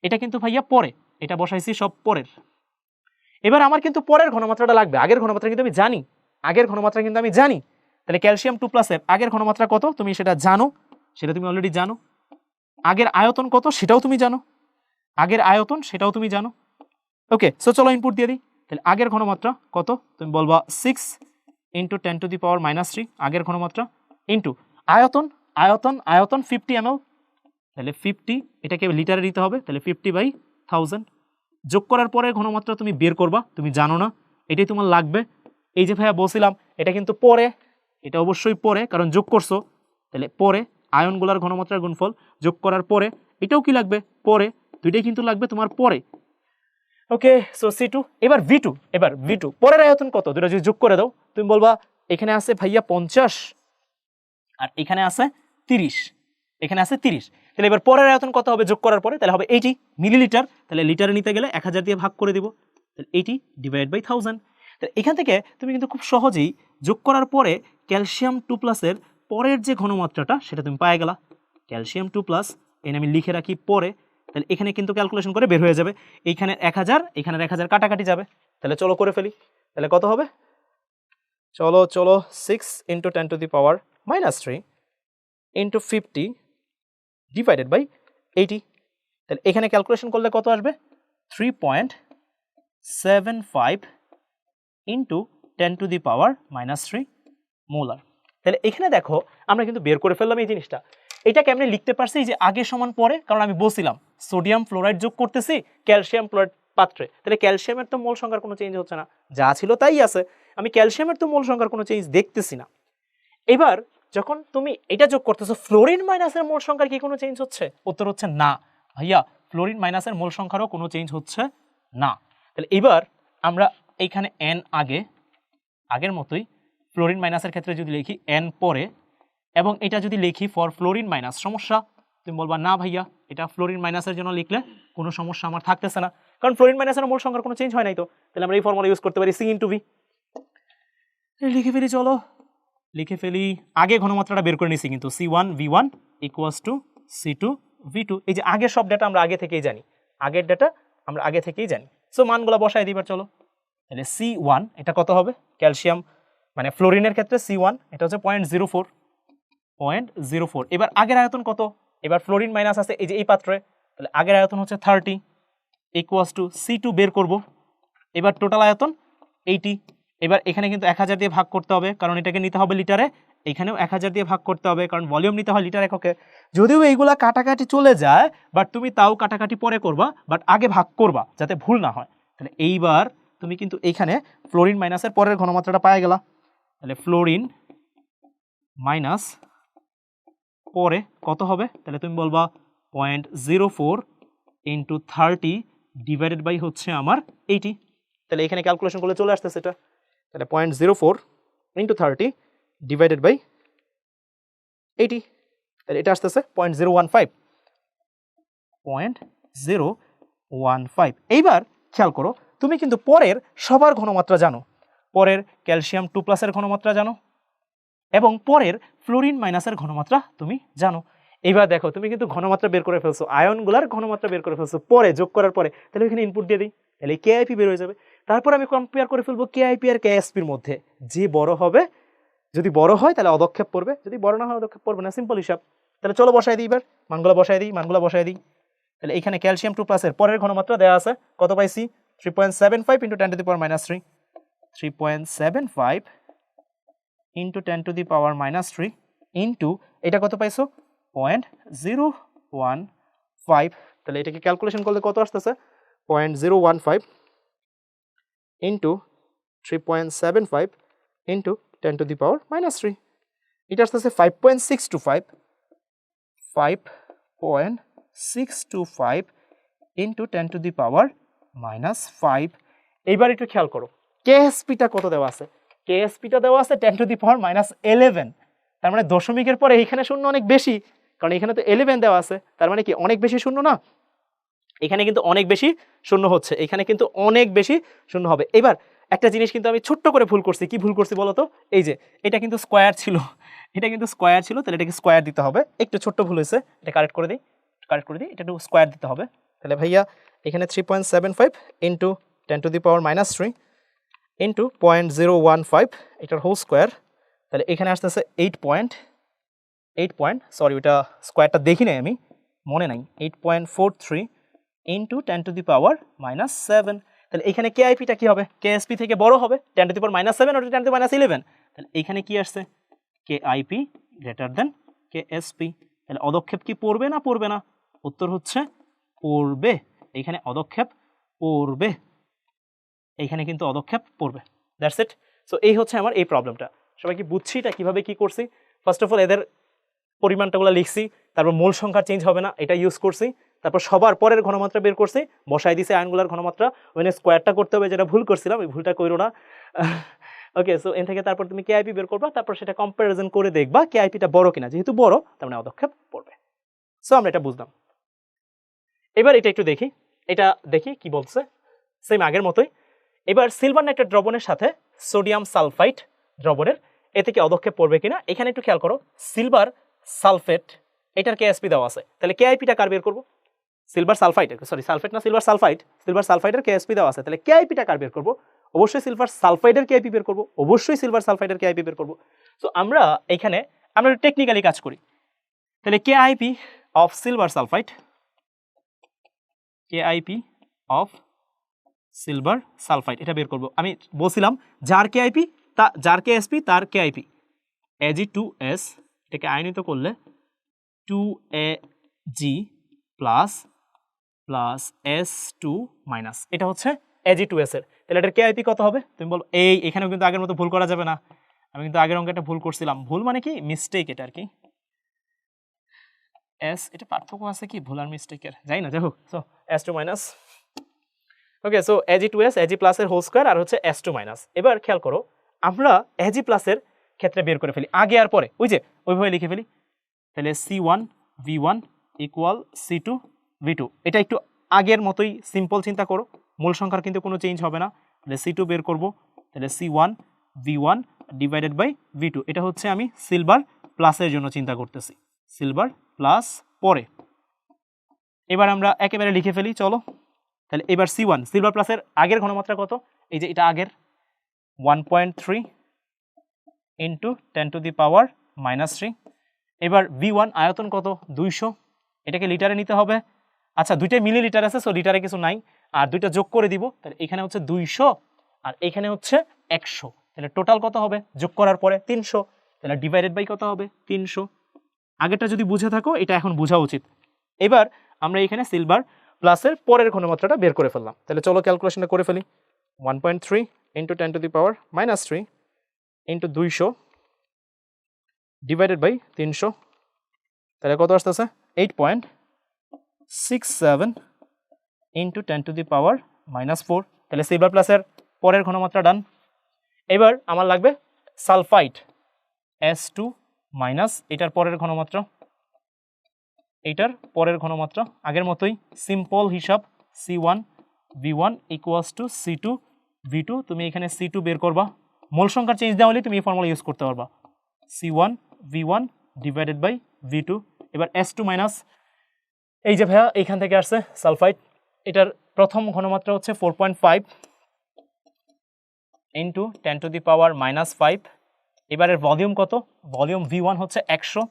এটা কিন্তু ভাইয়া পরে, এটা বসাইছি সব পরের। এবার আমার কিন্তু পরের ঘনমাত্রাটা লাগবে, আগের ঘনমাত্রা কিন্তু আমি জানি, আগের ঘনমাত্রা কিন্তু আমি জানি। তাহলে ক্যালসিয়াম 2+ এর আগের ঘনমাত্রা কত তুমি সেটা জানো, সেটা তুমি অলরেডি জানো। আগের আয়তন কত সেটাও তুমি জানো, আগের আয়তন সেটাও তুমি জানো। ওকে, সো চলো ইনপুট দিয়ে দিই। তাহলে আগের ঘনমাত্রা কত, তুমি বলবা 6 × 10⁻³ আগের ঘনমাত্রা, ইন্টু আয়তন, আয়তন 50 ml, তাহলে 50, এটাকে লিটারে দিতে হবে, তাহলে 50/1000। যোগ করার পরে ঘনমাত্রা তুমি বের করবা, তুমি জানো না, এটাই তোমার লাগবে। এই যে ভাইয়া বলছিলাম এটা কিন্তু পরে, এটা অবশ্যই পরে, কারণ যোগ করছো, তাহলে পরে আয়নগুলার ঘনমাত্রার গুণফল যোগ করার পরে, এটাও কি লাগবে, পরে, দুইটাই কিন্তু লাগবে তোমার পরে। ওকে, সো C2 এবার V2 পরের আয়তন কত দুটো যদি যোগ করে দাও তুমি বলবা এখানে আছে ভাইয়া 50 আর এখানে আছে 30, এখানে আছে 30, তাহলে এবার পরের আয়তন কত হবে যোগ করার পরে? তাহলে হবে 80 মিলিলিটার, তাহলে লিটারে নিতে গেলে 1000 দিয়ে ভাগ করে দিব, তাহলে 80 ডিভাইড বাই 1000। তাহলে এখান থেকে তুমি কিন্তু খুব সহজেই যোগ করার পরে ক্যালসিয়াম 2+ এর পরের যে ঘনমাত্রাটা সেটা তুমি পেয়ে গেলা। ক্যালসিয়াম 2+ এনে আমি লিখে রাখি পরে, তাহলে এখানে কিন্তু ক্যালকুলেশন করে বের হয়ে যাবে, এইখানে 1000 এখানে 1000 কাটাকাটি যাবে, তাহলে চলো করে ফেলি। তাহলে কত হবে? চলো 6 × 10⁻³ × 50 ডিভাইডেড বাই 80। তাহলে এখানে ক্যালকুলেশন করলে কত আসবে? 3.75 × 10⁻³ মোলার। তাহলে এখানে দেখো আমরা কিন্তু বের করে ফেললাম এই জিনিসটা। এটা কেমনে লিখতে পারছি যে আগে সমান পরে, কারণ আমি বলছিলাম সোডিয়াম ফ্লোরাইড যোগ করতেছি ক্যালসিয়াম ফ্লোরাইড পাত্রে, তাহলে ক্যালসিয়ামের তো মোল সংখ্যার কোনো চেঞ্জ হচ্ছে না, যা ছিল তাই আছে, আমি ক্যালসিয়ামের তো মোল সংখ্যার কোনো চেঞ্জ দেখতেছি না। এবার যখন তুমি এটা যোগ করতেছো ফ্লোরিন মাইনাসের মোল সংখ্যার কি কোনো চেঞ্জ হচ্ছে? উত্তর হচ্ছে না ভাইয়া, ফ্লোরিন মাইনাসের মোল সংখ্যারও কোনো চেঞ্জ হচ্ছে না। তাহলে এবার আমরা এইখানে n আগের মতোই, ফ্লোরিন মাইনাসের ক্ষেত্রে যদি লিখি n পরে, এবং এটা যদি লিখি ফর ফ্লোরিন মাইনাস, সমস্যা? তুমি বলবা না ভাইয়া এটা ফ্লোরিন মাইনাসের জন্য লিখলে কোনো সমস্যা আমার থাকতেছে না, কারণ ফ্লোরিন মাইনাসের মোল সংখ্যার কোনো চেঞ্জ হয় নাই তো, তাহলে আমরা এই ফর্মুলা ইউজ করতে পারি C × V। লিখে ফেলি, চলো লিখে ফেলি। আগে ঘনমাত্রাটা বের করে নিছি কিন্তু, C1V1 = C2 V2, এই যে আগের সব ডেটা আমরা আগে থেকেই জানি, আগের ডেটা আমরা আগে থেকেই জানি। সো মানগুলো বসাই দিবার চলো। তাহলে C1 এটা কত হবে? ক্যালসিয়াম মানে ফ্লোরিনের ক্ষেত্রে C1 এটা হচ্ছে 0.04। এবার আগের আয়তন কত? এবার ফ্লোরিন মাইনাস আছে এই যে এই পাত্রে, তাহলে আগের আয়তন হচ্ছে 30 = C2 বের করব। এবার টোটাল আয়তন 80। এবার এখানে কিন্তু 1000 দিয়ে ভাগ করতে হবে, কারণ এটাকে নিতে হবে লিটারে, এখানেও 1000 দিয়ে ভাগ করতে হবে, কারণ ভলিউম নিতে হয় লিটার এককে। যদিও এইগুলা কাটাকাটি চলে যায়, বাট তুমি তাও কাটাকাটি পরে করবা, বাট আগে ভাগ করবা যাতে ভুল না হয়। তাহলে এইবার তুমি কিন্তু এইখানে ফ্লোরিন মাইনাসের পরের ঘনমাত্রাটা পাওয়া গেলা, তাহলে ফ্লোরিন মাইনাস পরে কত হবে? তাহলে তুমি বলবা 0.04 × 30 ডিভাইডেড বাই হচ্ছে আমার 80। তাহলে এখানে ক্যালকুলেশন করলে চলে আসতেছে এটা, তাহলে 0.04 × 30 ডিভাইডেড বাই 80, তাহলে এটা আসতেছে 0.15। এইবার খেয়াল করো, তুমি কিন্তু পরের সবার ঘনমাত্রা জানো, পরের ক্যালসিয়াম 2+ এর ঘনমাত্রা জানো, এবং পরের ফ্লোরিন মাইনাসের ঘনমাত্রা তুমি জানো। এইবার দেখো তুমি কিন্তু ঘনমাত্রা বের করে ফেলছো, আয়নগুলার ঘনমাত্রা বের করে ফেলছো পরে যোগ করার পরে, তাহলে এখানে ইনপুট দিয়ে দিই, তাহলে KIP বের হয়ে যাবে। তারপর আমি কম্পেয়ার করে ফেলবো KIP আর KSPর মধ্যে, যে বড় হবে, যদি বড় হয় তাহলে অদক্ষেপ পড়বে, যদি বড় না হয় অদক্ষেপ পড়বে না, সিম্পল হিসাব। তাহলে চলো বসাই দিই, এবার মানগুলো বসাই দিই। তাহলে এখানে ক্যালসিয়াম 2+ এর পরের ঘনমাত্রা দেওয়া আছে, কত পাইছি? 3.75 × 10⁻³ 3.75 × 10⁻³ ইন্টু এটা কত পাইছো? 0.015। তাহলে এটাকে ক্যালকুলেশন করলে কত আসতেছে? 0.015 ইন্টু 3.75 ইন্টু 10⁻³ এটা আসতেছে 5.625 ইন্টু 10⁻⁻5। এইবার একটু খেয়াল করো KSPটা কত দেওয়া আছে? KSPটা দেওয়া আছে 10⁻11। তার মানে দশমিকের পরে এইখানে শূন্য অনেক বেশি, কারণ এখানে তো 11 দেওয়া আছে, তার মানে কি অনেক বেশি শূন্য না? এখানে কিন্তু অনেক বেশি শূন্য হচ্ছে, এখানে কিন্তু অনেক বেশি শূন্য হবে। এবার একটা জিনিস কিন্তু আমি ছোট্ট করে ভুল করছি, কি ভুল করছি বলো তো? এই যে এটা কিন্তু স্কোয়ার ছিল, তাহলে এটাকে স্কোয়ার দিতে হবে, একটু ছোট্ট ভুল হয়েছে, এটা কারেক্ট করে দিই, এটা একটু স্কোয়ার দিতে হবে। তাহলে ভাইয়া এখানে 3.75 ইন্টু 10⁻³ ইন্টু 0.015 এটার হোল স্কোয়ার, তাহলে এখানে আসতেছে 8 সরি ওটা স্কোয়ারটা দেখি নাই আমি, মনে নাই, 8.43 ইন্টু 10⁻⁻7। তাহলে এখানে KIPটা কি হবে? KSP থেকে বড় হবে, 10⁻7 ওটা 10⁻11, তাহলে এখানে কি আসছে? KIP greater than KSP। তাহলে অদক্ষেপ কি পড়বে না পড়বে না? উত্তর হচ্ছে পড়বে, এখানে অদক্ষেপ পড়বে, এইখানে কিন্তু অদক্ষেপ পড়বে। That's it. সো এই হচ্ছে আমার এই প্রবলেমটা। সবাই কি বুঝছি এটা কিভাবে কি করছি? ফার্স্ট অফ অল এদের পরিমাণটাগুলো লিখছি, তারপর মূল সংখ্যা চেঞ্জ হবে না এটা ইউজ করছি, তারপর সবার পরের ঘনমাত্রা বের করছি, বসাই দিছে আয়নগুলোর ঘনমাত্রা, ওখানে স্কোয়ারটা করতে হবে, যেটা ভুল করছিলাম, এই ভুলটা কইরো না। ওকে, সো এন থেকে তারপর তুমি কেআইপি বের করবা, তারপর সেটা কম্পারিজন করে দেখবা কেআইপিটা বড় কিনা, যেহেতু বড় তার মানে অদক্ষেপ পড়বে। সো আমরা এটা বুঝলাম। এবার এটা একটু দেখি, এটা দেখি কি বলছে, সেম আগের মতোই। এবার সিলভার নাইট্রেট দ্রবণের সাথে সোডিয়াম সালফাইড দ্রবণের এ থেকে অদক্ষেপ পড়বে কিনা, এখানে একটু খেয়াল করো। সিলভার সালফেট এটার কেএসপি দেওয়া আছে, তাহলে কেআইপিটা কার বের করবো? সিলভার সালফাইড, সরি সালফেট না, সিলভার সালফাইড, সিলভার সালফাইডের কেএসপি দেওয়া আছে, তাহলে কেআইপিটা কার বের করবো? অবশ্যই সিলভার সালফাইডের কেআইপি বের করবো, অবশ্যই সিলভার সালফাইডের কেআইপি বের করবো। সো আমরা এখানে আমরা টেকনিক্যালি কাজ করি, তাহলে KIP of silver sulphide, KIP of silver sulphide এটা বের করব। আমি বলছিলাম যার কেআইপি যার কেএসপি তার কেআইপি Ag2S, এটাকে আয়নিত করলে 2Ag plus plus S2 minus, এটা হচ্ছে Ag2S এর। তাহলে এটার কেআইপি কত হবে? তুমি বলো এখানেও কিন্তু আগের মতো ভুল করা যাবে না, আমি কিন্তু আগের অঙ্কে একটা ভুল করছিলাম। ভুল মানে কি? মিস্টেক এটা আর কি। এস এটা পার্থক্য আছে কি ভুল আর মিস্টেকের, যাই না, যাই হোক। সো S2 মাইনাস, ওকে, সো Ag2S Ag প্লাসের হোল স্কয়ার আর হচ্ছে S2 মাইনাস। এবার খেয়াল করো, আমরা Ag প্লাসের ক্ষেত্রে বের করে ফেলি আগে আর পরে, ওই যে ওইভাবে লিখে ফেলি। তাহলে C1 V1 equal C2 V2, এটা একটু আগের মতোই সিম্পল চিন্তা করো, মূল সংখ্যার কিন্তু কোনো চেঞ্জ হবে না। তাহলে C2 বের করব, তাহলে C1 V1 divided by V2, এটা হচ্ছে আমি সিলভার প্লাসের জন্য চিন্তা করতেছি, সিলভার প্লাস পরে। এবার আমরা একেবারে লিখে ফেলি, চলো। তাহলে এবার C1 সিলভার প্লাসের আগের ঘনমাত্রা কত? এই যে এটা আগের 1.3 ইন্টু 10 টু দি পাওয়ার -3। এবার V1 আয়তন কত? 200, এটাকে লিটারে নিতে হবে। আচ্ছা, দুইটাই মিলিলিটার আছে, সো লিটারে কিছু নাই, আর দুইটা যোগ করে দিব, তাহলে এখানে হচ্ছে 200 আর এখানে হচ্ছে 100, তাহলে টোটাল কত হবে যোগ করার পরে? 300, তাহলে ডিভাইডেড বাই কত হবে? 300। আগেরটা যদি বুঝে থাকো এটা এখন বোঝা উচিত। এবার আমরা এখানে সিলভার প্লাসের পরের ঘনমাত্রাটা বের করে ফেললাম, তাহলে চলো ক্যালকুলেশনটা করে ফেলি। 1.3 into 10 to the power -3 into 200 divided by 300, তাহলে কত আসতেছে? 8.67 ইন্টু 10 টু দি পাওয়ার -4, তাহলে সিলভার প্লাসের পরের ঘনমাত্রা ডান। এবার আমার লাগবে সালফাইড S2 মাইনাস, এটার পরের ঘনমাত্রা, এইটার পরের ঘনমাত্রা আগের মতোই সিম্পল হিসাব, C1 V1 equals to C2 V2, তুমি এখানে C2 বের করবা, মূল সংখ্যার চেঞ্জ দেওয়া হলে তুমি এই ফর্মুলা ইউজ করতে পারবা, C1 V1 divided by V2। এবার S2 মাইনাস, এই যে ভাইয়া এইখান থেকে আসছে সালফাইড, এটার প্রথম ঘনমাত্রা হচ্ছে 4.5 ইন্টু 10 টু দি পাওয়ার -5। এবারের ভলিউম কত? ভলিউম V1 হচ্ছে 100,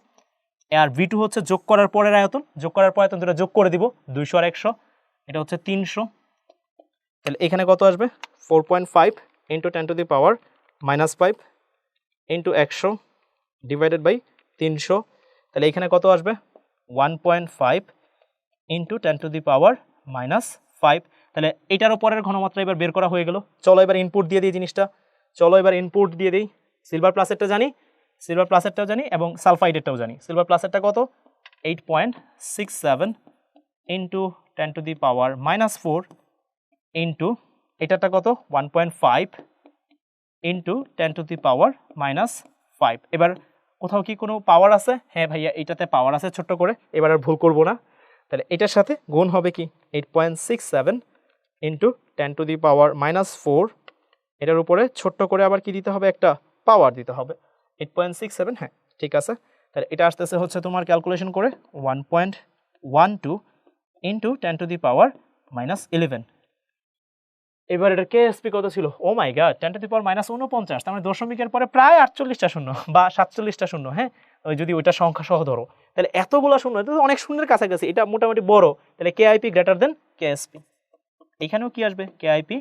আর V2 হচ্ছে যোগ করার পরের আয়তন, যোগ করার পর আয়তন দুটো যোগ করে দিব, 200 আর 100, এটা হচ্ছে 300। তাহলে এখানে কত আসবে? 4.5 into 10 to the power -5 into 100 divided by 300, তাহলে এখানে কত আসবে? 1.5 ইন্টু 10 টু দি পাওয়ার -5। তাহলে এটার পরের ঘনমাত্রা এবার বের করা হয়ে গেল। চলো এবার ইনপুট দিয়ে দিই জিনিসটা, চলো এবার ইনপুট দিয়ে দিই। সিলভার প্লাসেরটা জানি, সিলভার প্লাসেরটাও জানি এবং সালফাইডেরটাও জানি। সিলভার প্লাসেরটা কত? 8.67 into 10 to the power -4 into এটাটা কত? 1.5 ইন্টু 10 টু দি পাওয়ার -5। এবার কোথাও কি কোনো পাওয়ার আছে? হ্যাঁ ভাইয়া, এইটাতে পাওয়ার আছে ছোট্ট করে, এবার আর ভুল করবো না। তাহলে এটার সাথে গুণ হবে কি? 8.67 ইন্টু 10 টু দি পাওয়ার -4, এটার উপরে ছোট্ট করে আবার কি দিতে হবে? একটা পাওয়ার দিতে হবে, 8.67, হ্যাঁ ঠিক আছে। তাহলে এটা আসতেছে হচ্ছে তোমার ক্যালকুলেশন করে 1.12 ইন্টু 10 টু দি পাওয়ার -11। এবার এটা কেএসপি কত ছিল? ও মাই গড, 10 টু দি পাওয়ার -49, তার মানে দশমিকের পরে প্রায় 48টা শূন্য বা 47টা শূন্য, হ্যাঁ ওই যদি ওইটা সংখ্যা সহ ধরো, তাহলে এতগুলো শূন্য, এটা তো অনেক শূন্যের কাছাকাছি, এটা মোটামুটি বড়। তাহলে কেআইপি গ্রেটার দেন কেএসপি, এখানেও কি আসবে? KIP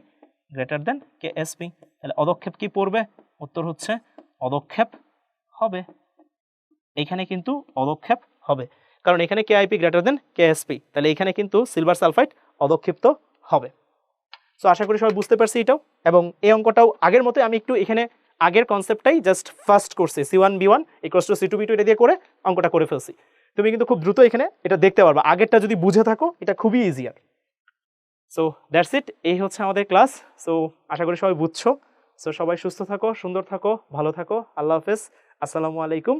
greater than KSP. তাহলে অদক্ষেপ কি পড়বে? উত্তর হচ্ছে অদক্ষেপ হবে, এইখানে কিন্তু অদক্ষেপ হবে, কারণ এখানে কেআইপি গ্রেটার দেন কেএসপি, তাহলে এখানে কিন্তু সিলভার সালফাইড অদক্ষিপ্ত হবে। সো আশা করি সবাই বুঝতে পারছি এটাও, এবং এই অঙ্কটাও আগের মতো আমি একটু এখানে আগের কনসেপ্টটাই জাস্ট ফার্স্ট করছি, C1 B1 equals to C2 B2 এটা দিয়ে করে অঙ্কটা করে ফেলছি। তুমি কিন্তু খুব দ্রুত এখানে এটা দেখতে পারবা। আগেরটা যদি বুঝে থাকো এটা খুবই ইজিয়ার। সো দ্যাটস ইট, এই হচ্ছে আমাদের ক্লাস। সো আশা করি সবাই বুঝছো। সো সবাই সুস্থ থাকো, সুন্দর থাকো, ভালো থাকো। আল্লাহ হাফেজ, আসসালামু আলাইকুম।